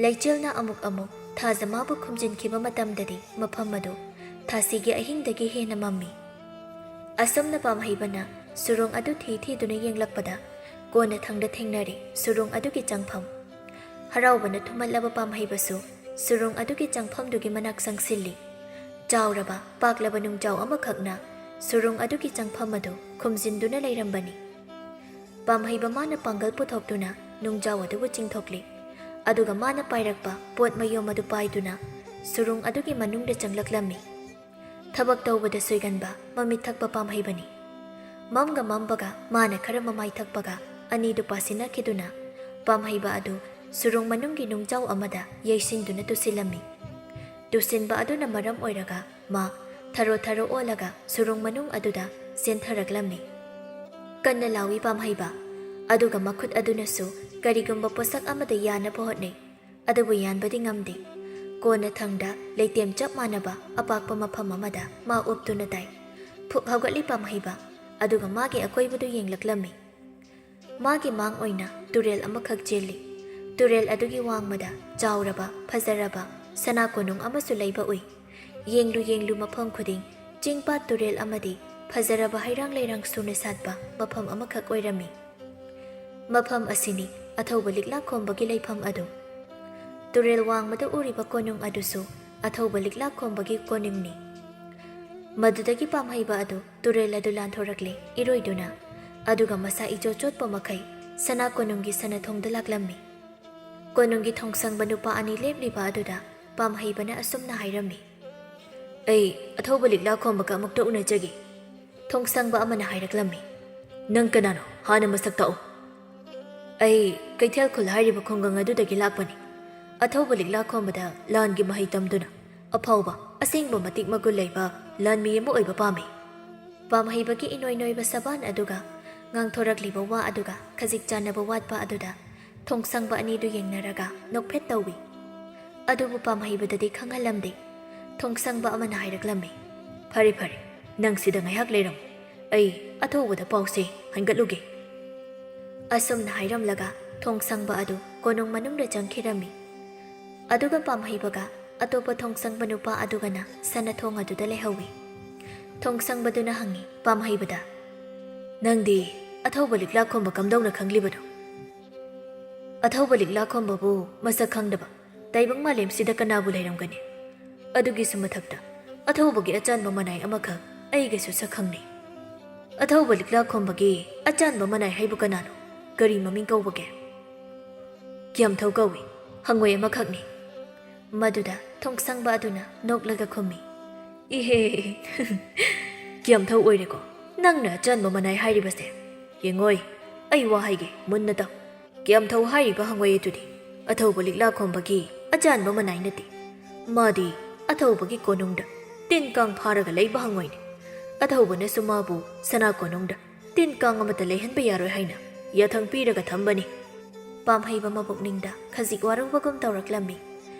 ꯂꯩꯆꯤꯜꯅ ꯑꯃꯨꯛ ꯊꯥꯖ ꯃꯥꯕꯨ ꯈꯨꯝꯖꯤꯟꯈꯤꯕ ꯃꯇꯝꯗꯗꯤ ꯃꯐꯝ ꯑꯗꯨ ꯊꯥꯁꯤꯒꯤ ꯑꯍꯤꯡꯗꯒꯤ ꯍꯦꯟꯅ ꯃꯝꯃꯤ꯫ ꯑꯁꯨꯝꯅ ꯄꯥꯝꯍꯩꯕꯅ ꯁꯨꯔꯨꯡ ꯑꯗꯨ ꯊꯤꯗꯨꯅ ꯌꯦꯡꯂꯛꯄꯗ ꯀꯣꯟꯅ ꯊꯪꯗ ꯊꯦꯡꯅꯔꯤ ꯁꯨꯔꯨꯡ ꯑꯗꯨꯒꯤ ꯆꯪꯐꯝ꯫ ꯍꯔꯥꯎꯕꯅ ꯊꯨꯝꯍꯠꯂꯕ ꯄꯥꯝꯍꯩꯕꯁꯨ ꯁꯨꯔꯨꯡ ꯑꯗꯨꯒꯤ ꯆꯪꯐꯝꯗꯨꯒꯤ ꯃꯅꯥꯛ ꯆꯪꯁꯤꯜꯂꯤ꯫ ꯆꯥꯎꯔꯕ ꯄꯥꯛꯂꯕ ꯅꯨꯡꯖꯥꯎ ꯑꯃꯈꯛꯅ ꯁꯨꯔꯨꯡ ꯑꯗꯨꯒꯤ ꯆꯪꯐꯝ ꯑꯗꯨ ꯈꯨꯝꯖꯤꯟꯗꯨꯅ ꯂꯩꯔꯝꯕꯅꯤ꯫ ꯄꯥꯝꯍꯩꯕ ꯃꯥꯅ ꯄꯥꯡꯒꯜ ꯄꯨꯊꯣꯛꯇꯨꯅ ꯅꯨꯡꯖꯥꯎ ꯑꯗꯨꯕꯨ ꯆꯤꯡꯊꯣꯛꯂꯤ꯫ ꯑꯗꯨꯒ ꯃꯥꯅ ꯄꯥꯏꯔꯛꯄ ꯄꯣꯠ ꯃꯌꯣꯝ ꯑꯗꯨ ꯄꯥꯏꯗꯨꯅ ꯁꯨꯔꯨꯡ ꯑꯗꯨꯒꯤ ꯃꯅꯨꯡꯗ ꯆꯪꯂꯛꯂꯝꯃꯤ꯫ ꯊꯕꯛ ꯇꯧꯕꯗ ꯁꯣꯏꯒꯟꯕ ꯃꯃꯤꯠ ꯊꯛꯄ ꯄꯥꯝꯍꯩꯕꯅꯤ꯫ ꯃꯝꯒ ꯃꯝꯕꯒ ꯃꯥꯅ ꯈꯔ ꯃꯃꯥꯏ ꯊꯛꯄꯒ ꯑꯅꯤꯗꯨ ꯄꯥꯁꯤꯟꯅꯈꯤꯗꯨꯅ ꯄꯥꯝꯍꯩꯕ ꯑꯗꯨ ꯁꯨꯔꯨꯡ ꯃꯅꯨꯡꯒꯤ ꯅꯨꯡꯖꯥꯎ ꯑꯃꯗ ꯌꯩꯁꯤꯟꯗꯨꯅ ꯇꯨꯁꯤꯜꯂꯝꯃꯤ꯫ ꯇꯨꯁꯤꯟꯕ ꯑꯗꯨꯅ ꯃꯔꯝ ꯑꯣꯏꯔꯒ ꯃꯥ ꯊꯔꯣ ꯊꯔꯣ ꯑꯣꯜꯂꯒ ꯁꯨꯔꯨꯡ ꯃꯅꯨꯡ ꯑꯗꯨꯗ ꯆꯦꯟꯊꯔꯛꯂꯝꯃꯤ꯫ ꯀꯟꯅ ꯂꯥꯎꯏ ꯄꯥꯝꯍꯩꯕ, ꯑꯗꯨꯒ ꯃꯈꯨꯠ ꯑꯗꯨꯅꯁꯨ ꯀꯔꯤꯒꯨꯝꯕ ꯄꯣꯠꯁꯛ ꯑꯃꯗ ꯌꯥꯟꯅꯕ ꯍꯣꯠꯅꯩ, ꯑꯗꯨꯕꯨ ꯌꯥꯟꯕꯗꯤ ꯉꯝꯗꯦ꯫ ꯀꯣꯟꯅ ꯊꯪꯗ ꯂꯩꯇꯦꯝ ꯆꯞ ꯃꯥꯟꯅꯕ ꯑꯄꯥꯛꯄ ꯃꯐꯝ ꯑꯃꯗ ꯃꯥ ꯎꯞꯇꯨꯅ ꯇꯥꯏ꯫ ꯐꯨꯛ ꯍꯧꯒꯠꯂꯤ ꯄꯥꯝꯍꯩꯕ, ꯑꯗꯨꯒ ꯃꯥꯒꯤ ꯑꯀꯣꯏꯕꯗꯨ ꯌꯦꯡꯂꯛꯂꯝꯃꯤ꯫ ꯃꯥꯒꯤ ꯃꯥꯡ ꯑꯣꯏꯅ ꯇꯨꯔꯦꯜ ꯑꯃꯈꯛ ꯆꯦꯜꯂꯤ꯫ ꯇꯨꯔꯦꯜ ꯑꯗꯨꯒꯤ ꯋꯥꯡꯃꯗ ꯆꯥꯎꯔꯕ ꯐꯖꯔꯕ ꯁꯅꯥ ꯀꯣꯅꯨꯡ ꯑꯃꯁꯨ ꯂꯩꯕ ꯎꯏ꯫ ꯌꯦꯡꯂꯨ ꯃꯐꯝ ꯈꯨꯗꯤꯡ ꯆꯤꯡꯄꯥꯠ ꯇꯨꯔꯦꯜ ꯑꯃꯗꯤ ꯐꯖꯔꯕ ꯍꯩꯔꯥꯡ ꯂꯩꯔꯥꯡ ꯁꯨꯅ ꯁꯥꯠꯄ ꯃꯐꯝ ꯑꯃꯈꯛ ꯑꯣꯏꯔꯝꯃꯤ꯫ ꯃꯐꯝ ꯑꯁꯤꯅꯤ ꯑꯊꯧꯕ ꯂꯤꯛꯂꯥ ꯈꯣꯝꯕꯒꯤ ꯂꯩꯐꯝ ꯑꯗꯨ꯫ ꯇꯨꯔꯦꯜ ꯋꯥꯡꯃꯗ ꯎꯔꯤꯕ ꯀꯣꯅꯨꯡ ꯑꯗꯨꯁꯨ ꯑꯊꯧꯕ ꯂꯤꯛꯂꯥ ꯈꯣꯝꯕꯒꯤ ꯀꯣꯅꯨꯡꯅꯤ꯫ ꯃꯗꯨꯗꯒꯤ ꯄꯥꯝꯍꯩꯕ ꯑꯗꯨ ꯇꯨꯔꯦꯜ ꯑꯗꯨ ꯂꯥꯟꯊꯣꯔꯛꯂꯦ ꯏꯔꯣꯏꯗꯨꯅ, ꯑꯗꯨꯒ ꯃꯁꯥ ꯏꯆꯣꯠ ꯆꯣꯠꯄ ꯃꯈꯩ ꯁꯅꯥ ꯀꯣꯅꯨꯡꯒꯤ ꯁꯅꯊꯣꯡꯗ ꯂꯥꯛꯂꯝꯃꯤ꯫ ꯀꯣꯅꯨꯡꯒꯤ ꯊꯣꯡꯁꯪꯕ ꯅꯨꯄꯥ ꯑꯅꯤ ꯂꯦꯞꯂꯤꯕ ꯑꯗꯨꯗ ꯄꯥꯝꯍꯩꯕꯅ ꯑꯁꯨꯝꯅ ꯍꯥꯏꯔꯝꯃꯤ꯫ "ꯑꯩ ꯑꯊꯧꯕ ꯂꯤꯛꯂꯥ ꯈꯣꯝꯕꯒ ꯑꯃꯨꯛꯇ ꯎꯅꯖꯒꯦ"꯫ ꯊꯣꯡꯁꯪꯕ ꯑꯃꯅ ꯍꯥꯏꯔꯛꯂꯝꯃꯤ꯫ "ꯅꯪ ꯀꯅꯥꯅꯣ? ꯍꯥꯟꯅ ꯃꯁꯛ ꯇꯥꯛꯎ"꯫ "ꯑꯩ ꯀꯩꯊꯦꯜ ꯈꯨꯜ ꯍꯥꯏꯔꯤꯕ ꯈꯨꯡꯒꯪ ꯑꯗꯨꯗꯒꯤ ꯂꯥꯛꯄꯅꯤ꯫ ꯑꯊꯧꯕ ꯂꯤꯛꯂꯥ ꯈꯣꯝꯕꯗ ꯂꯥꯟꯒꯤ ꯃꯍꯩ ꯇꯝꯗꯨꯅ ꯑꯐꯥꯎꯕ ꯑꯁꯦꯡꯕ ꯃꯇꯤꯛ ꯃꯒꯨꯟ ꯂꯩꯕ ꯂꯥꯟꯃꯤ ꯑꯃ ꯑꯣꯏꯕ ꯄꯥꯝꯃꯤ"꯫ ꯄꯥꯝꯍꯩꯕꯒꯤ ꯏꯅꯣꯏ ꯅꯣꯏꯕ ꯁꯕꯥꯟ ꯑꯗꯨꯒ ꯉꯥꯡꯊꯣꯔꯛꯂꯤꯕ ꯋꯥ ꯑꯗꯨꯒ ꯈꯖꯤꯛ ꯆꯥꯟꯅꯕ ꯋꯥꯠꯄ ꯑꯗꯨꯗ ꯊꯣꯡꯁꯪꯕ ꯑꯅꯤꯗꯨ ꯌꯦꯡꯅꯔꯒ ꯅꯣꯛꯐꯦꯠ ꯇꯧꯏ꯫ ꯑꯗꯨꯕꯨ ꯄꯥꯝꯍꯩꯕꯗꯗꯤ ꯈꯪꯍꯜꯂꯝꯗꯦ꯫ ꯊꯣꯡꯁꯪꯕ ꯑꯃꯅ ꯍꯥꯏꯔꯛꯂꯝꯃꯤ꯫ "ꯐꯔꯦ ꯐꯔꯦ, ꯅꯪ ꯁꯤꯗ ꯉꯥꯏꯍꯥꯛ ꯂꯩꯔꯝꯃꯨ, ꯑꯩ ꯑꯊꯧꯕꯗ ꯄꯥꯎꯁꯦ ꯍꯟꯒꯠꯂꯨꯒꯦ"꯫ ꯑꯁꯨꯝꯅ ꯍꯥꯏꯔꯝꯂꯒ ꯊꯣꯡꯁꯪꯕ ꯑꯗꯨ ꯀꯣꯅꯨꯡ ꯃꯅꯨꯡꯗ ꯆꯪꯈꯤꯔꯝꯃꯤ꯫ ꯑꯗꯨꯒ ꯄꯥꯝꯍꯩꯕꯒ ꯑꯇꯣꯞꯄ ꯊꯣꯡꯁꯪꯕ ꯅꯨꯄꯥ ꯑꯗꯨꯒꯅ ꯁꯅꯊꯣꯡ ꯑꯗꯨꯗ ꯂꯩꯍꯧꯏ꯫ ꯊꯣꯡꯁꯪꯕꯗꯨꯅ ꯍꯪꯉꯤ ꯄꯥꯝꯍꯩꯕꯗ, "ꯅꯪꯗꯤ ꯑꯊꯧꯕ ꯂꯤꯛꯂꯥ ꯈꯣꯝꯕ ꯀꯝꯗꯧꯅ ꯈꯪꯂꯤꯕꯅꯣ"? "ꯑꯊꯧꯕ ꯂꯤꯛꯂꯥ ꯈꯣꯝꯕꯕꯨ ꯃꯁꯛ ꯈꯪꯗꯕ ꯇꯥꯏꯕꯪ ꯃꯥꯂꯦꯝꯁꯤꯗ ꯀꯅꯥꯕꯨ ꯂꯩꯔꯝꯒꯅꯤ? ꯑꯗꯨꯒꯤꯁꯨ ꯃꯊꯛꯇ ꯑꯊꯧꯕꯒꯤ ꯑꯆꯥꯟꯕ ꯃꯅꯥꯏ ꯑꯃꯈꯛ ꯑꯩꯒꯁꯨ ꯁꯛꯈꯪꯅꯩ"꯫ "ꯑꯊꯧꯕ ꯂꯤꯛꯂꯥ ꯈꯣꯝꯕꯒꯤ ꯑꯆꯥꯟꯕ ꯃꯅꯥꯏ ꯍꯥꯏꯕꯨ ꯀꯅꯥꯅꯣ? ꯀꯔꯤ ꯃꯃꯤꯡ ꯀꯧꯕꯒꯦ"? "ꯀ꯭ꯌꯥꯝꯊꯧ ꯀꯧꯏ, ꯍꯪꯉꯣꯏ ꯑꯃꯈꯛꯅꯤ"꯫ ꯃꯗꯨꯗ ꯊꯣꯡꯁꯪꯕ ꯑꯗꯨꯅ ꯅꯣꯛꯂꯒ ꯈꯨꯝꯃꯤ꯫ "ꯏꯍꯦ, ꯀ꯭ꯌꯥꯝꯊꯧ ꯑꯣꯏꯔꯦꯀꯣ ꯅꯪꯅ ꯑꯆꯥꯟꯕ ꯃꯅꯥꯏ ꯍꯥꯏꯔꯤꯕꯁꯦ꯫ ꯌꯦꯡꯉꯣꯏ, ꯑꯩ ꯋꯥ ꯍꯥꯏꯒꯦ ꯃꯨꯟꯅ ꯇꯥꯎ꯫ ꯀ꯭ꯌꯥꯝꯊꯧ ꯍꯥꯏꯔꯤꯕ ꯍꯪꯉꯣꯏ ꯑꯗꯨꯗꯤ ꯑꯊꯧꯕ ꯂꯤꯛꯂꯥ ꯈꯣꯝꯕꯒꯤ ꯑꯆꯥꯟꯕ ꯃꯅꯥꯏ ꯅꯠꯇꯦ꯫ ꯃꯥꯗꯤ ꯑꯊꯧꯕꯒꯤ ꯀꯣꯅꯨꯡꯗ ꯇꯤꯟ ꯀꯥꯡ ꯐꯥꯔꯒ ꯂꯩꯕ ꯍꯪꯉꯣꯏꯅꯤ꯫ ꯑꯊꯧꯕꯅꯁꯨ ꯃꯥꯕꯨ ꯁꯅꯥ ꯀꯣꯅꯨꯡꯗ ꯇꯤꯟ ꯀꯥꯡ ꯑꯃꯠꯇ ꯂꯩꯍꯟꯕ ꯌꯥꯔꯣꯏ ꯍꯥꯏꯅ ꯌꯥꯊꯪ ꯄꯤꯔꯒ ꯊꯝꯕꯅꯤ"꯫ ꯄꯥꯝꯍꯩꯕ ꯃꯕꯨꯛꯅꯤꯡꯗ ꯈꯖꯤꯛ ꯋꯥꯔꯧꯕꯒꯨꯝ ꯇꯧꯔꯛꯂꯝꯃꯤ꯫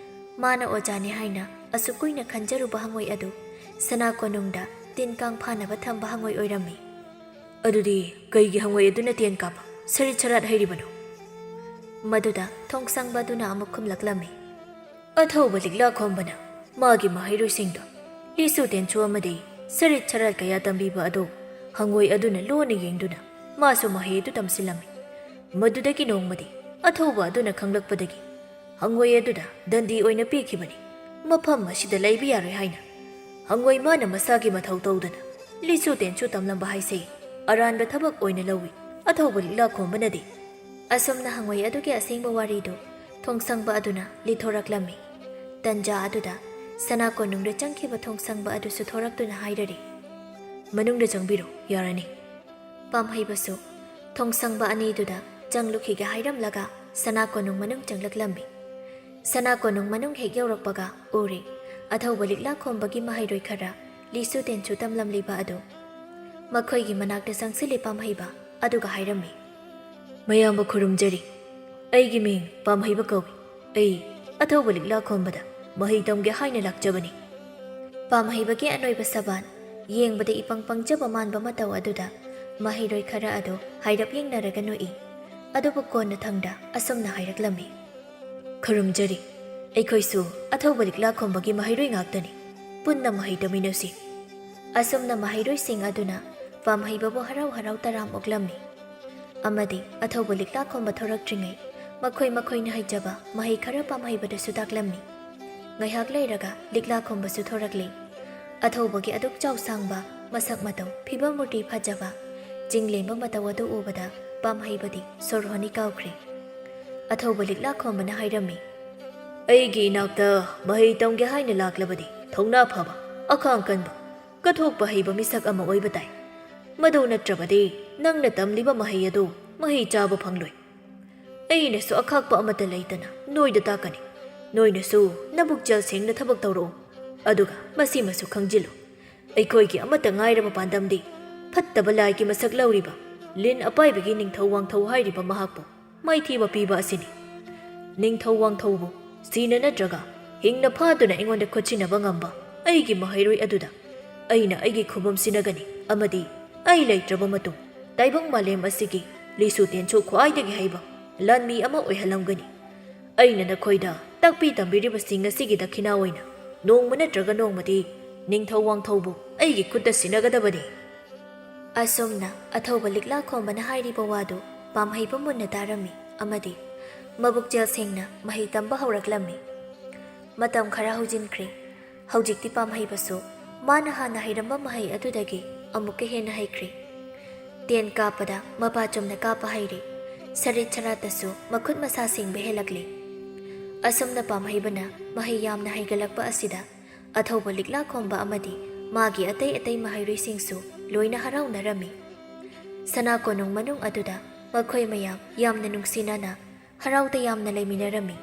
ꯃꯥꯅ ꯑꯣꯖꯥꯅꯤ ꯍꯥꯏꯅ ꯑꯁꯨꯛ ꯀꯨꯏꯅ ꯈꯟꯖꯔꯨꯕ ꯍꯪꯉꯣꯏ ꯑꯗꯨ ꯁꯅꯥ ꯀꯣꯅꯨꯡꯗ ꯇꯤꯟ ꯀꯥꯡ ꯐꯥꯅꯕ ꯊꯝꯕ ꯍꯪꯉꯣꯏ ꯑꯣꯏꯔꯝꯃꯤ꯫ "ꯑꯗꯨꯗꯤ ꯀꯩꯒꯤ ꯍꯪꯉꯣꯏ ꯑꯗꯨꯅ ꯇꯦꯟ ꯀꯥꯞꯄ ꯁꯔꯤꯠ ꯁꯔꯥꯠ ꯍꯩꯔꯤꯕꯅꯣ"? ꯃꯗꯨꯗ ꯊꯣꯡꯁꯪꯕ ꯑꯗꯨꯅ ꯑꯃꯨꯛ ꯈꯨꯝꯂꯛꯂꯝꯃꯤ꯫ "ꯑꯊꯧꯕ ꯂꯤꯛꯂꯥ ꯈꯣꯝꯕꯅ ꯃꯥꯒꯤ ꯃꯍꯩꯔꯣꯏꯁꯤꯡꯗ ꯂꯤꯁꯨ ꯇꯦꯟꯁꯨ ꯑꯃꯗꯤ ꯁꯔꯤꯠ ꯁꯔꯥꯠ ꯀꯌꯥ ꯇꯝꯕꯤꯕ ꯑꯗꯨ ꯍꯪꯉꯣꯏ ꯑꯗꯨꯅ ꯂꯣꯟꯅ ꯌꯦꯡꯗꯨꯅ ꯃꯥꯁꯨ ꯃꯍꯩ ꯑꯗꯨ ꯇꯝꯁꯤꯜꯂꯝꯃꯤ꯫ ꯃꯗꯨꯗꯒꯤ ꯅꯣꯡꯃꯗꯤ ꯑꯊꯧꯕ ꯑꯗꯨꯅ ꯈꯪꯂꯛꯄꯗꯒꯤ ꯍꯪꯉꯣꯏ ꯑꯗꯨꯗ ꯗꯟꯗꯤ ꯑꯣꯏꯅ ꯄꯤꯈꯤꯕꯅꯤ, ꯃꯐꯝ ꯑꯁꯤꯗ ꯂꯩꯕ ꯌꯥꯔꯣꯏ ꯍꯥꯏꯅ꯫ ꯍꯪꯉꯣꯏ ꯃꯥꯅ ꯃꯁꯥꯒꯤ ꯃꯊꯧ ꯇꯧꯗꯅ ꯂꯤꯁꯨ ꯇꯦꯟꯁꯨ ꯇꯝꯂꯝꯕ ꯍꯥꯏꯁꯦ ꯑꯔꯥꯟꯕ ꯊꯕꯛ ꯑꯣꯏꯅ ꯂꯧꯏ ꯑꯊꯧꯕ ꯂꯤꯛꯂꯥ ꯈꯣꯝꯕꯅꯗꯤ"꯫ ꯑꯁꯨꯝꯅ ꯍꯪꯉꯣꯏ ꯑꯗꯨꯒꯤ ꯑꯁꯦꯡꯕ ꯋꯥꯔꯤꯗꯨ ꯊꯣꯡꯁꯪꯕ ꯑꯗꯨꯅ ꯂꯤꯊꯣꯔꯛꯂꯝꯃꯤ꯫ ꯇꯟꯖꯥ ꯑꯗꯨꯗ ꯁꯅꯥ ꯀꯣꯅꯨꯡꯗ ꯆꯪꯈꯤꯕ ꯊꯣꯡꯁꯪꯕ ꯑꯗꯨꯁꯨ ꯊꯣꯔꯛꯇꯨꯅ ꯍꯥꯏꯔꯔꯤ꯫ "ꯃꯅꯨꯡꯗ ꯆꯪꯕꯤꯔꯣ, ꯌꯥꯔꯅꯤ"꯫ ꯄꯥꯝꯍꯩꯕꯁꯨ ꯊꯣꯡꯁꯪꯕ ꯑꯅꯤꯗꯨꯗ ꯆꯪꯂꯨꯈꯤꯒꯦ ꯍꯥꯏꯔꯝꯂꯒ ꯁꯅꯥ ꯀꯣꯅꯨꯡ ꯃꯅꯨꯡ ꯆꯪꯂꯛꯂꯝꯃꯤ꯫ ꯁꯅꯥ ꯀꯣꯅꯨꯡ ꯃꯅꯨꯡ ꯍꯦꯛ ꯌꯧꯔꯛꯄꯒ ꯎꯔꯦ ꯑꯊꯧꯕ ꯂꯤꯛꯂꯥ ꯈꯣꯝꯕꯒꯤ ꯃꯍꯩꯔꯣꯏ ꯈꯔ ꯂꯤꯁꯨ ꯇꯦꯟꯁꯨ ꯇꯝꯂꯝꯂꯤꯕ ꯑꯗꯨ ꯃꯈꯣꯏꯒꯤ ꯃꯅꯥꯛꯇ ꯆꯪꯁꯤꯜꯂꯤ ꯄꯥꯝꯍꯩꯕ ꯑꯗꯨꯒ ꯍꯥꯏꯔꯝꯃꯤ, ꯃꯌꯥꯝꯕ ꯈꯨꯔꯨꯝꯖꯔꯤ, ꯑꯩꯒꯤ ꯃꯤꯡ ꯄꯥꯝꯍꯩꯕ ꯀꯧꯏ, ꯑꯩ ꯑꯊꯧꯕ ꯂꯤꯛꯂꯥ ꯈꯣꯝꯕꯗ ꯃꯍꯩ ꯇꯝꯒꯦ ꯍꯥꯏꯅ ꯂꯥꯛꯆꯕꯅꯤ꯫ ꯄꯥꯝꯍꯩꯕꯒꯤ ꯑꯅꯣꯏꯕ ꯁꯕꯥꯟ, ꯌꯦꯡꯕꯗ ꯏꯄꯪ ꯄꯪꯖꯕ ꯃꯥꯟꯕ ꯃꯇꯧ ꯑꯗꯨꯗ ꯃꯍꯩꯔꯣꯏ ꯈꯔ ꯑꯗꯨ ꯍꯥꯏꯔꯞ ꯌꯦꯡꯅꯔꯒ ꯅꯣꯛꯏ꯫ ꯑꯗꯨꯕꯨ ꯀꯣꯟꯅ ꯊꯪꯗ ꯑꯁꯨꯝꯅ ꯍꯥꯏꯔꯛꯂꯝꯃꯤ, ꯈꯨꯔꯨꯝꯖꯔꯤ, ꯑꯩꯈꯣꯏꯁꯨ ꯑꯊꯧꯕ ꯂꯤꯛꯂꯥ ꯈꯣꯝꯕꯒꯤ ꯃꯍꯩꯔꯣꯏ ꯉꯥꯛꯇꯅꯤ, ꯄꯨꯟꯅ ꯃꯍꯩ ꯇꯝꯃꯤꯟꯅꯁꯤ꯫ ꯑꯁꯨꯝꯅ ꯃꯍꯩꯔꯣꯏꯁꯤꯡ ꯑꯗꯨꯅ ꯄꯥꯝꯍꯩꯕꯕꯨ ꯍꯔꯥꯎ ꯍꯔꯥꯎ ꯇꯔꯥꯝ ꯑꯣꯛꯂꯝꯃꯤ꯫ ꯑꯃꯗꯤ ꯑꯊꯧꯕ ꯂꯤꯛꯂꯥ ꯈꯣꯝꯕ ꯊꯣꯔꯛꯇ꯭ꯔꯤꯉꯩ ꯃꯈꯣꯏꯅ ꯍꯩꯖꯕ ꯃꯍꯩ ꯈꯔ ꯄꯥꯝꯍꯩꯕꯗꯁꯨ ꯇꯥꯛꯂꯝꯃꯤ꯫ ꯉꯥꯏꯍꯥꯛ ꯂꯩꯔꯒ ꯂꯤꯛꯂꯥ ꯈꯣꯝꯕꯁꯨ ꯊꯣꯔꯛꯂꯤ꯫ ꯑꯊꯧꯕꯒꯤ ꯑꯗꯨꯛ ꯆꯥꯎ ꯁꯥꯡꯕ, ꯃꯁꯛ ꯃꯇꯧ, ꯐꯤꯕꯝ ꯃꯨꯔꯇꯤ ꯐꯖꯕ, ꯆꯤꯡꯂꯦꯝꯕ ꯃꯇꯧ ꯑꯗꯨ ꯎꯕꯗ ꯄꯥꯝꯍꯩꯕꯗꯤ ꯁꯣꯔ ꯍꯣꯟꯅꯤ ꯀꯥꯎꯈ꯭ꯔꯦ꯫ ꯑꯊꯧꯕ ꯂꯤꯛꯂꯥ ꯈꯣꯝꯕꯅ ꯍꯥꯏꯔꯝꯃꯤ, ꯑꯩꯒꯤ ꯏꯅꯥꯛꯇ ꯃꯍꯩ ꯇꯝꯒꯦ ꯍꯥꯏꯅ ꯂꯥꯛꯂꯕꯗꯤ ꯊꯧꯅꯥ ꯐꯕ, ꯑꯈꯥꯡ ꯀꯟꯕ, ꯀꯠꯊꯣꯛꯄ ꯍꯩꯕ ꯃꯤꯁꯛ ꯑꯃ ꯑꯣꯏꯕ ꯇꯥꯏ꯫ ꯃꯗꯨ ꯅꯠꯇ꯭ꯔꯕꯗꯤ ꯅꯪꯅ ꯇꯝꯂꯤꯕ ꯃꯍꯩ ꯑꯗꯨ ꯃꯍꯩ ꯆꯥꯕ ꯐꯪꯂꯣꯏ꯫ ꯑꯩꯅꯁꯨ ꯑꯈꯥꯛꯄ ꯑꯃꯠꯇ ꯂꯩꯇꯅ ꯅꯣꯏꯗ ꯇꯥꯛꯀꯅꯤ, ꯅꯣꯏꯅꯁꯨ ꯅꯕꯨꯛꯆꯦꯜ ꯁꯦꯡꯅ ꯊꯕꯛ ꯇꯧꯔꯛꯎ꯫ ꯑꯗꯨꯒ ꯃꯁꯤꯃꯁꯨ ꯈꯪꯖꯤꯜꯂꯨ, ꯑꯩꯈꯣꯏꯒꯤ ꯑꯃꯠꯇ ꯉꯥꯏꯔꯕ ꯄꯥꯟꯗꯝꯗꯤ ꯐꯠꯇꯕ ꯂꯥꯏꯒꯤ ꯃꯁꯛ ꯂꯧꯔꯤꯕ ꯂꯤꯟ ꯑꯄꯥꯏꯕꯒꯤ ꯅꯤꯡꯊꯧ ꯋꯥꯡꯊꯧ ꯍꯥꯏꯔꯤꯕ ꯃꯍꯥꯛꯄꯨ ꯃꯥꯏꯊꯤꯕ ꯄꯤꯕ ꯑꯁꯤꯅꯤ꯫ ꯅꯤꯡꯊꯧ ꯋꯥꯡꯊꯧꯕꯨ ꯁꯤꯅ ꯅꯠꯇ꯭ꯔꯒ ꯍꯤꯡꯅ ꯐꯥꯗꯨꯅ ꯑꯩꯉꯣꯟꯗ ꯈꯨꯠꯁꯤꯟꯅꯕ ꯉꯝꯕ ꯑꯩꯒꯤ ꯃꯍꯩꯔꯣꯏ ꯑꯗꯨꯗ ꯑꯩꯅ ꯑꯩꯒꯤ ꯈꯨꯕꯝ ꯁꯤꯟꯅꯒꯅꯤ꯫ ꯑꯃꯗꯤ ꯑꯩ ꯂꯩꯇ꯭ꯔꯕ ꯃꯇꯨꯡ ꯇꯥꯏꯕꯪ ꯃꯥꯂꯦꯝ ꯑꯁꯤꯒꯤ ꯂꯤꯁꯨ ꯇꯦꯟꯁꯨ ꯈ꯭ꯋꯥꯏꯗꯒꯤ ꯍꯩꯕ ꯂꯥꯟꯃꯤ ꯑꯃ ꯑꯣꯏꯍꯜꯂꯝꯒꯅꯤ꯫ ꯑꯩꯅ ꯅꯈꯣꯏꯗ ꯇꯥꯛꯄꯤ ꯇꯝꯕꯤꯔꯤꯕꯁꯤꯡ ꯑꯁꯤꯒꯤ ꯗꯈꯤꯅꯥ ꯑꯣꯏꯅ ꯅꯣꯡꯃ ꯅꯠꯇ꯭ꯔꯒ ꯅꯣꯡꯃꯗꯤ ꯅꯤꯡꯊꯧ ꯋꯥꯡꯊꯧꯕꯨ ꯑꯩꯒꯤ ꯈꯨꯠꯇ ꯁꯤꯟꯅꯒꯗꯕꯅꯤ꯫ ꯑꯁꯨꯝꯅ ꯑꯊꯧꯕ ꯂꯤꯛꯂꯥ ꯈꯣꯝꯕꯅ ꯍꯥꯏꯔꯤꯕ ꯋꯥꯗꯨ ꯄꯥꯝꯍꯩꯕ ꯃꯨꯟꯅ ꯇꯥꯔꯝꯃꯤ ꯑꯃꯗꯤ ꯃꯕꯨꯛꯆꯦꯜ ꯁꯦꯡꯅ ꯃꯍꯩ ꯇꯝꯕ ꯍꯧꯔꯛꯂꯝꯃꯤ꯫ ꯃꯇꯝ ꯈꯔ ꯍꯧꯖꯤꯟꯈ꯭ꯔꯦ꯫ ꯍꯧꯖꯤꯛꯇꯤ ꯄꯥꯝꯍꯩꯕꯁꯨ ꯃꯥꯅ ꯍꯥꯟꯅ ꯍꯩꯔꯝꯕ ꯃꯍꯩ ꯑꯗꯨꯗꯒꯤ ꯑꯃꯨꯛꯀ ꯍꯦꯟꯅ ꯍꯩꯈ꯭ꯔꯦ꯫ ꯇꯦꯟ ꯀꯥꯞꯄꯗ ꯃꯄꯥ ꯆꯨꯝꯅ ꯀꯥꯞꯄ ꯍꯩꯔꯦ꯫ ꯁꯔꯤꯠ ꯁꯔꯥꯠꯇꯁꯨ ꯃꯈꯨꯠ ꯃꯁꯥ ꯁꯤꯡꯕ ꯍꯦꯜꯂꯛꯂꯤ꯫ ꯑꯁꯨꯝꯅ ꯄꯥꯝꯍꯩꯕꯅ ꯃꯍꯩ ꯌꯥꯝꯅ ꯍꯩꯒꯠꯂꯛꯄ ꯑꯁꯤꯗ ꯑꯊꯧꯕ ꯂꯤꯛꯂꯥ ꯈꯣꯝꯕ ꯑꯃꯗꯤ ꯃꯥꯒꯤ ꯑꯇꯩ ꯃꯍꯩꯔꯣꯏꯁꯤꯡꯁꯨ ꯂꯣꯏꯅ ꯍꯔꯥꯎꯅꯔꯝꯃꯤ꯫ ꯁꯅꯥ ꯀꯣꯅꯨꯡ ꯃꯅꯨꯡ ꯑꯗꯨꯗ ꯃꯈꯣꯏ ꯃꯌꯥꯝ ꯌꯥꯝꯅ ꯅꯨꯡꯁꯤꯅꯅ ꯍꯔꯥꯎ ꯇꯌꯥꯝꯅ ꯂꯩꯃꯤꯟꯅꯔꯝꯃꯤ꯫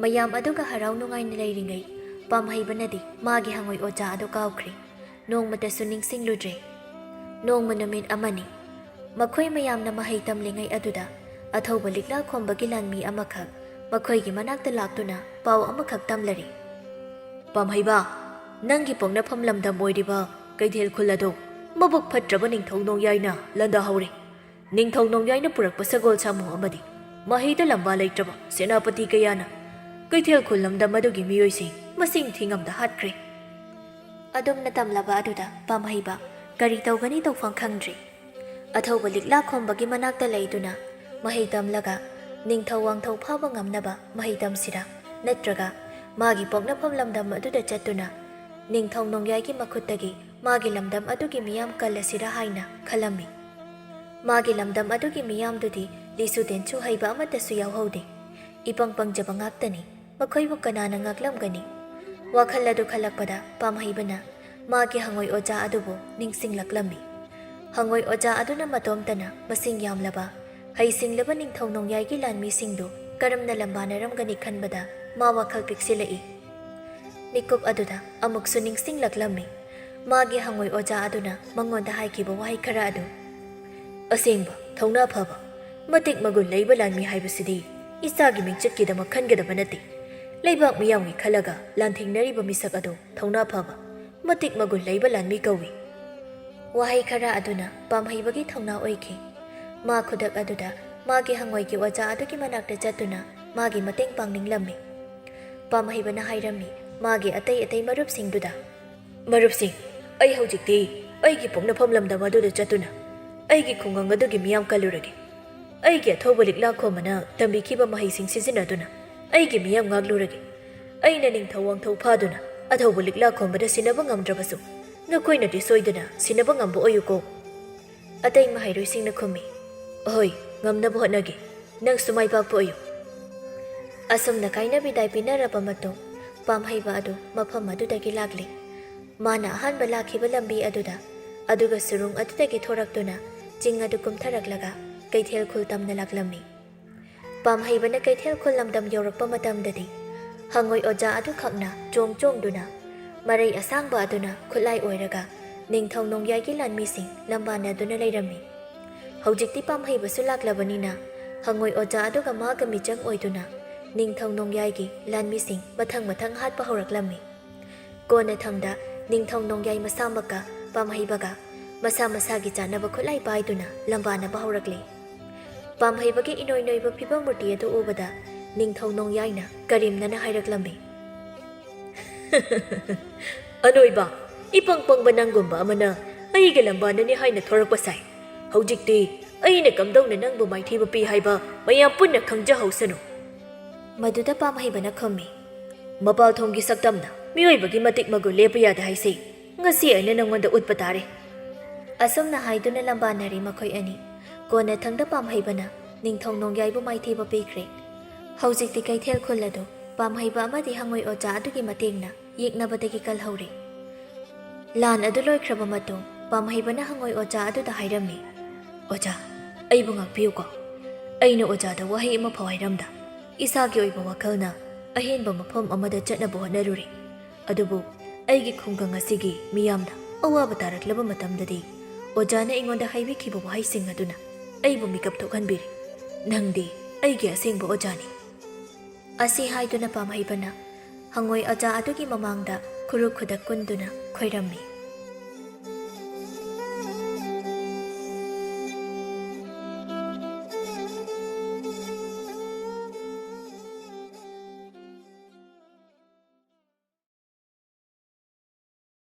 ꯃꯌꯥꯝ ꯑꯗꯨꯒ ꯍꯔꯥꯎ ꯅꯨꯡꯉꯥꯏꯅ ꯂꯩꯔꯤꯉꯩ ꯄꯥꯝꯍꯩꯕꯅꯗꯤ ꯃꯥꯒꯤ ꯍꯉꯣꯏ ꯑꯣꯖꯥ ꯑꯗꯨ ꯀꯥꯎꯈ꯭ꯔꯦ, ꯅꯣꯡꯃꯇꯁꯨ ꯅꯤꯡꯁꯤꯡꯂꯨꯗ꯭ꯔꯦ꯫ ꯅꯣꯡꯃ ꯅꯨꯃꯤꯠ ꯑꯃꯅꯤ꯫ ꯃꯈꯣꯏ ꯃꯌꯥꯝꯅ ꯃꯍꯩ ꯇꯝꯂꯤꯉꯩ ꯑꯗꯨꯗ ꯑꯊꯧꯕ ꯂꯤꯛꯂꯥ ꯈꯣꯝꯕꯒꯤ ꯂꯥꯟꯃꯤ ꯑꯃꯈꯛ ꯃꯈꯣꯏꯒꯤ ꯃꯅꯥꯛꯇ ꯂꯥꯛꯇꯨꯅ ꯄꯥꯎ ꯑꯃꯈꯛ ꯇꯝꯂꯔꯤ꯫ ꯄꯥꯝꯍꯩꯕ, ꯅꯪꯒꯤ ꯄꯣꯛꯅꯐꯝ ꯂꯝꯗꯝ ꯑꯣꯏꯔꯤꯕ ꯀꯩꯊꯦꯜ ꯈꯨꯜ ꯑꯗꯨ ꯃꯕꯨꯛ ꯐꯠꯇ꯭ꯔꯕ ꯅꯤꯡꯊꯧ ꯅꯣꯡꯌꯥꯏꯅ ꯂꯥꯟꯗꯥꯍꯧꯔꯦ꯫ ꯅꯤꯡꯊꯧ ꯅꯣꯡꯌꯥꯏꯅ ꯄꯨꯔꯛꯄ ꯁꯒꯣꯜ ꯁꯥꯃꯨ ꯑꯃꯗꯤ ꯃꯍꯩꯗ ꯂꯝꯕꯥ ꯂꯩꯇ꯭ꯔꯕ ꯁꯦꯅꯥꯄꯇꯤ ꯀꯌꯥꯅ ꯀꯩꯊꯦꯜ ꯈꯨꯜ ꯂꯝꯗꯝ ꯑꯗꯨꯒꯤ ꯃꯤꯑꯣꯏꯁꯤꯡ ꯃꯁꯤꯡ ꯊꯤꯉꯝꯗ ꯍꯥꯠꯈ꯭ꯔꯦ꯫ ꯑꯗꯨꯝꯅ ꯇꯝꯂꯕ ꯑꯗꯨꯗ ꯄꯥꯝꯍꯩꯕ ꯀꯔꯤ ꯇꯧꯒꯅꯤ ꯇꯧꯐꯝ ꯈꯪꯗ꯭ꯔꯤ꯫ ꯑꯊꯧꯕ ꯂꯤꯛꯂꯥ ꯈꯣꯝꯕꯒꯤ ꯃꯅꯥꯛꯇ ꯂꯩꯗꯨꯅ ꯃꯍꯩ ꯇꯝꯂꯒ ꯅꯤꯡꯊꯧ ꯋꯥꯡꯊꯧ ꯐꯥꯕ ꯉꯝꯅꯕ ꯃꯍꯩ ꯇꯝꯁꯤꯔꯥ, ꯅꯠꯇ꯭ꯔꯒ ꯃꯥꯒꯤ ꯄꯣꯛꯅꯐꯝ ꯂꯝꯗꯝ ꯑꯗꯨꯗ ꯆꯠꯇꯨꯅ ꯅꯤꯡꯊꯧ ꯅꯣꯡꯌꯥꯏꯒꯤ ꯃꯈꯨꯠꯇꯒꯤ ꯃꯥꯒꯤ ꯂꯝꯗꯝ ꯑꯗꯨꯒꯤ ꯃꯤꯌꯥꯝ ꯀꯜꯂꯁꯤꯔꯥ ꯍꯥꯏꯅ ꯈꯜꯂꯝꯃꯤ꯫ ꯃꯥꯒꯤ ꯂꯝꯗꯝ ꯑꯗꯨꯒꯤ ꯃꯤꯌꯥꯝꯗꯨꯗꯤ ꯂꯤꯁꯨ ꯇꯦꯟꯁꯨ ꯍꯩꯕ ꯑꯃꯠꯇꯁꯨ ꯌꯥꯎꯍꯧꯗꯦ꯫ ꯏꯄꯪ ꯄꯪꯖꯕ ꯉꯥꯛꯇꯅꯤ꯫ ꯃꯈꯣꯏꯕꯨ ꯀꯅꯥꯅ ꯉꯥꯛꯂꯝꯒꯅꯤ? ꯋꯥꯈꯜ ꯑꯗꯨ ꯈꯜꯂꯛꯄꯗ ꯄꯥꯝꯍꯩꯕꯅ ꯃꯥꯒꯤ ꯍꯉꯣꯏ ꯑꯣꯖꯥ ꯑꯗꯨꯕꯨ ꯅꯤꯡꯁꯤꯡꯂꯛꯂꯝꯃꯤ꯫ ꯍꯉꯣꯏ ꯑꯣꯖꯥ ꯑꯗꯨꯅ ꯃꯇꯣꯝꯇꯅ ꯃꯁꯤꯡ ꯌꯥꯝꯂꯕ ꯍꯩꯁꯤꯡꯂꯕ ꯅꯤꯡꯊꯧ ꯅꯣꯡꯌꯥꯏꯒꯤ ꯂꯥꯟꯃꯤꯁꯤꯡꯗꯨ ꯀꯔꯝꯅ ꯂꯝꯕꯥꯅꯔꯝꯒꯅꯤ ꯈꯟꯕꯗ ꯃꯥ ꯋꯥꯈꯜ ꯄꯤꯛꯁꯤꯜꯂꯛꯏ꯫ ꯃꯤꯀꯨꯞ ꯑꯗꯨꯗ ꯑꯃꯨꯛꯁꯨ ꯅꯤꯡꯁꯤꯡꯂꯛꯂꯝꯃꯤ ꯃꯥꯒꯤ ꯍꯉꯣꯏ ꯑꯣꯖꯥ ꯑꯗꯨꯅ ꯃꯉꯣꯟꯗ ꯍꯥꯏꯈꯤꯕ ꯋꯥꯍꯩ ꯈꯔ ꯑꯗꯨ꯫ ꯑꯁꯦꯡꯕ, ꯊꯧꯅꯥ ꯐꯕ, ꯃꯇꯤꯛ ꯃꯒꯨꯟ ꯂꯩꯕ ꯂꯥꯟꯃꯤ ꯍꯥꯏꯕꯁꯤꯗꯤ ꯏꯁꯥꯒꯤ ꯃꯤꯡꯆꯠꯀꯤꯗꯃꯛ ꯈꯟꯒꯗꯕ ꯅꯠꯇꯦ꯫ ꯂꯩꯕꯥꯛ ꯃꯤꯌꯥꯝꯒꯤ ꯈꯜꯂꯒ ꯂꯥꯟꯊꯦꯡꯅꯔꯤꯕ ꯃꯤꯁꯛ ꯑꯗꯨ ꯊꯧꯅꯥ ꯐꯕ, ꯃꯇꯤꯛ ꯃꯒꯨꯟ ꯂꯩꯕ ꯂꯥꯟꯃꯤ ꯀꯧꯏ꯫ ꯋꯥꯍꯩ ꯈꯔ ꯑꯗꯨꯅ ꯄꯥꯝꯍꯩꯕꯒꯤ ꯊꯧꯅꯥ ꯑꯣꯏꯈꯤ꯫ ꯃꯥ ꯈꯨꯗꯛ ꯑꯗꯨꯗ ꯃꯥꯒꯤ ꯍꯉꯣꯏꯒꯤ ꯑꯣꯖꯥ ꯑꯗꯨꯒꯤ ꯃꯅꯥꯛꯇ ꯆꯠꯇꯨꯅ ꯃꯥꯒꯤ ꯃꯇꯦꯡ ꯄꯥꯡꯅꯤꯡꯂꯝꯃꯤ꯫ ꯄꯥꯝꯍꯩꯕꯅ ꯍꯥꯏꯔꯝꯃꯤ ꯃꯥꯒꯤ ꯑꯇꯩ ꯃꯔꯨꯞꯁꯤꯡꯗꯨꯗ, ꯃꯔꯨꯞꯁꯤꯡ, ꯑꯩ ꯍꯧꯖꯤꯛꯇꯤ ꯑꯩꯒꯤ ꯄꯣꯛꯅꯐꯝ ꯂꯝꯗꯝ ꯑꯗꯨꯗ ꯆꯠꯇꯨꯅ ꯑꯩꯒꯤ ꯈꯨꯡꯒꯪ ꯑꯗꯨꯒꯤ ꯃꯤꯌꯥꯝ ꯀꯜꯂꯨꯔꯒꯦ꯫ ꯑꯩꯒꯤ ꯑꯊꯧꯕ ꯂꯤꯛꯂꯥ ꯈꯣꯝꯕꯅ ꯇꯝꯕꯤꯈꯤꯕ ꯃꯍꯩꯁꯤꯡ ꯁꯤꯖꯤꯟꯅꯗꯨꯅ ꯑꯩꯒꯤ ꯃꯤꯌꯥꯝ ꯉꯥꯛꯂꯨꯔꯒꯦ꯫ ꯑꯩꯅ ꯅꯤꯡꯊꯧ ꯋꯥꯡꯊꯧ ꯐꯥꯗꯨꯅ ꯑꯊꯧꯕ ꯂꯤꯛꯂꯥ ꯈꯣꯝꯕꯗ ꯁꯤꯟꯅꯕ ꯉꯝꯗ꯭ꯔꯕꯁꯨ ꯅꯈꯣꯏꯅꯗꯤ ꯁꯣꯏꯗꯅ ꯁꯤꯟꯅꯕ ꯉꯝꯕ ꯑꯣꯏꯌꯨꯀꯣ꯫ ꯑꯇꯩ ꯃꯍꯩꯔꯣꯏꯁꯤꯡꯅ ꯈꯨꯝꯃꯤ, ꯑꯍꯣꯏ, ꯉꯝꯅꯕ ꯍꯣꯠꯅꯒꯦ, ꯅꯪꯁꯨ ꯃꯥꯏ ꯄꯥꯛꯄ ꯑꯣꯏꯌꯨ꯫ ꯑꯁꯨꯝꯅ ꯀꯥꯏꯅ ꯕꯤꯗꯥꯏ ꯄꯤꯅꯔꯕ ꯃꯇꯨꯡ ꯄꯥꯝꯍꯩꯕ ꯑꯗꯨ ꯃꯐꯝ ꯑꯗꯨꯗꯒꯤ ꯂꯥꯛꯂꯤ꯫ ꯃꯥꯅ ꯑꯍꯥꯟꯕ ꯂꯥꯛꯈꯤꯕ ꯂꯝꯕꯤ ꯑꯗꯨꯗ ꯑꯗꯨꯒ ꯁꯨꯔꯨꯡ ꯑꯗꯨꯗꯒꯤ ꯊꯣꯔꯛꯇꯨꯅ ꯆꯤꯡ ꯑꯗꯨ ꯀꯨꯝꯊꯔꯛꯂꯒ ꯀꯩꯊꯦꯜ ꯈꯨꯜ ꯇꯝꯅ ꯂꯥꯛꯂꯝꯃꯤ꯫ ꯄꯥꯝꯍꯩꯕꯅ ꯀꯩꯊꯦꯜ ꯈꯨꯜ ꯂꯝꯗꯝ ꯌꯧꯔꯛꯄ ꯃꯇꯝꯗꯗꯤ ꯍꯉꯣꯏ ꯑꯣꯖꯥ ꯑꯗꯨꯈꯛꯅ ꯆꯣꯡꯗꯨꯅ ꯃꯔꯩ ꯑꯁꯥꯡꯕ ꯑꯗꯨꯅ ꯈꯨꯠꯂꯥꯏ ꯑꯣꯏꯔꯒ ꯅꯤꯡꯊꯧ ꯅꯣꯡꯌꯥꯏꯒꯤ ꯂꯥꯟꯃꯤꯁꯤꯡ ꯂꯝꯕꯥꯅꯗꯨꯅ ꯂꯩꯔꯝꯃꯤ꯫ ꯍꯧꯖꯤꯛꯇꯤ ꯄꯥꯝꯍꯩꯕꯁꯨ ꯂꯥꯛꯂꯕꯅꯤꯅ ꯍꯉꯣꯏ ꯑꯣꯖꯥ ꯑꯗꯨꯒ ꯃꯥꯒ ꯃꯤꯆꯪ ꯑꯣꯏꯗꯨꯅ ꯅꯤꯡꯊꯧ ꯅꯣꯡꯌꯥꯏꯒꯤ ꯂꯥꯟꯃꯤꯁꯤꯡ ꯃꯊꯪ ꯃꯊꯪ ꯍꯥꯠꯄ ꯍꯧꯔꯛꯂꯝꯃꯤ꯫ ꯀꯣꯟꯅꯊꯪꯗ ꯅꯤꯡꯊꯧ ꯅꯣꯡꯌꯥꯏ ꯃꯁꯥꯃꯛꯀ ꯄꯥꯝꯍꯩꯕꯒ ꯃꯁꯥ ꯃꯁꯥꯒꯤ ꯆꯥꯅꯕ ꯈꯨꯠꯂꯥꯏ ꯄꯥꯏꯗꯨꯅ ꯂꯝꯕꯥꯅꯕ ꯍꯧꯔꯛꯂꯤ꯫ ꯄꯥꯝꯍꯩꯕꯒꯤ ꯏꯅꯣꯏ ꯅꯣꯏꯕ ꯐꯤꯕꯝ ꯃꯨꯔꯇꯤ ꯑꯗꯨ ꯎꯕꯗ ꯅꯤꯡꯊꯧ ꯅꯣꯡꯌꯥꯏꯅ ꯀꯔꯦꯝꯅꯅ ꯍꯥꯏꯔꯛꯂꯝꯃꯤ꯫ ꯑꯅꯣꯏꯕ, ꯏꯄꯪ ꯄꯪꯕ ꯅꯪꯒꯨꯝꯕ ꯑꯃꯅ ꯑꯩꯒꯤ ꯂꯝꯕꯥꯅꯅꯤ ꯍꯥꯏꯅ ꯊꯣꯔꯛꯄ ꯁꯥꯏ꯫ ꯍꯧꯖꯤꯛꯇꯤ ꯑꯩꯅ ꯀꯝꯗꯧꯅ ꯅꯪꯕꯨ ꯃꯥꯏꯊꯤꯕ ꯄꯤ ꯍꯥꯏꯕ ꯃꯌꯥꯝ ꯄꯨꯟꯅ ꯈꯪꯖꯍꯧꯁꯅꯨ꯫ ꯃꯗꯨꯗ ꯄꯥꯝꯍꯩꯕꯅ ꯈꯨꯝꯃꯤ, ꯃꯄꯥꯜꯊꯣꯡꯒꯤ ꯁꯛꯇꯝꯅ ꯃꯤꯑꯣꯏꯕꯒꯤ ꯃꯇꯤꯛ ꯃꯒꯨꯟ ꯂꯦꯞꯄ ꯌꯥꯗꯦ ꯍꯥꯏꯁꯤ ꯉꯁꯤ ꯑꯩꯅ ꯅꯪꯉꯣꯟꯗ ꯎꯠꯄ ꯇꯥꯔꯦ꯫ ꯑꯁꯨꯝꯅ ꯍꯥꯏꯗꯨꯅ ꯂꯝꯕꯥꯅꯔꯤ ꯃꯈꯣꯏ ꯑꯅꯤ꯫ ꯀꯣꯟꯅꯊꯪꯗ ꯄꯥꯝꯍꯩꯕꯅ ꯅꯤꯡꯊꯧ ꯅꯣꯡꯌꯥꯏꯕꯨ ꯃꯥꯏꯊꯤꯕ ꯄꯤꯈ꯭ꯔꯦ꯫ ꯍꯧꯖꯤꯛꯇꯤ ꯀꯩꯊꯦꯜ ꯈꯨꯜ ꯑꯗꯨ ꯄꯥꯝꯍꯩꯕ ꯑꯃꯗꯤ ꯍꯉꯣꯏ ꯑꯣꯖꯥ ꯑꯗꯨꯒꯤ ꯃꯇꯦꯡꯅ ꯌꯦꯛꯅꯕꯗꯒꯤ ꯀꯜꯍꯧꯔꯦ꯫ ꯂꯥꯟ ꯑꯗꯨ ꯂꯣꯏꯈ꯭ꯔꯕ ꯃꯇꯨꯡ ꯄꯥꯝꯍꯩꯕꯅ ꯍꯉꯣꯏ ꯑꯣꯖꯥ ꯑꯗꯨꯗ ꯍꯥꯏꯔꯝꯃꯤ, ꯑꯣꯖꯥ, ꯑꯩꯕꯨ ꯉꯥꯛꯄꯤꯌꯨꯀꯣ꯫ ꯑꯩꯅ ꯑꯣꯖꯥꯗ ꯋꯥꯍꯩ ꯑꯃ ꯐꯥꯎ ꯍꯥꯏꯔꯝꯗ ꯏꯁꯥꯒꯤ ꯑꯣꯏꯕ ꯋꯥꯈꯜꯅ ꯑꯍꯦꯟꯕ ꯃꯐꯝ ꯑꯃꯗ ꯆꯠꯅꯕ ꯍꯣꯠꯅꯔꯨꯔꯦ꯫ ꯑꯗꯨꯕꯨ ꯑꯩꯒꯤ ꯈꯨꯡꯒꯪ ꯑꯁꯤꯒꯤ ꯃꯤꯌꯥꯝꯅ ꯑꯋꯥꯕ ꯇꯥꯔꯛꯂꯕ ꯃꯇꯝꯗꯗꯤ ꯑꯣꯖꯥꯅ ꯑꯩꯉꯣꯟꯗ ꯍꯥꯏꯕꯤꯈꯤꯕ ꯋꯥꯍꯩꯁꯤꯡ ꯑꯗꯨꯅ ꯑꯩꯕꯨ ꯃꯤꯀꯞ ꯊꯣꯛꯍꯟꯕꯤꯔꯦ꯫ ꯅꯪꯗꯤ ꯑꯩꯒꯤ ꯑꯁꯦꯡꯕ ꯑꯣꯖꯥꯅꯤ꯫ ꯑꯁꯤ ꯍꯥꯏꯗꯨꯅ ꯄꯥꯝꯍꯩꯕꯅ ꯍꯉꯣꯏ ꯑꯣꯖꯥ ꯑꯗꯨꯒꯤ ꯃꯃꯥꯡꯗ ꯈꯨꯔꯨ ꯈꯨꯗꯛ ꯀꯨꯟꯗꯨꯅ ꯈꯣꯏꯔꯝꯃꯤ꯫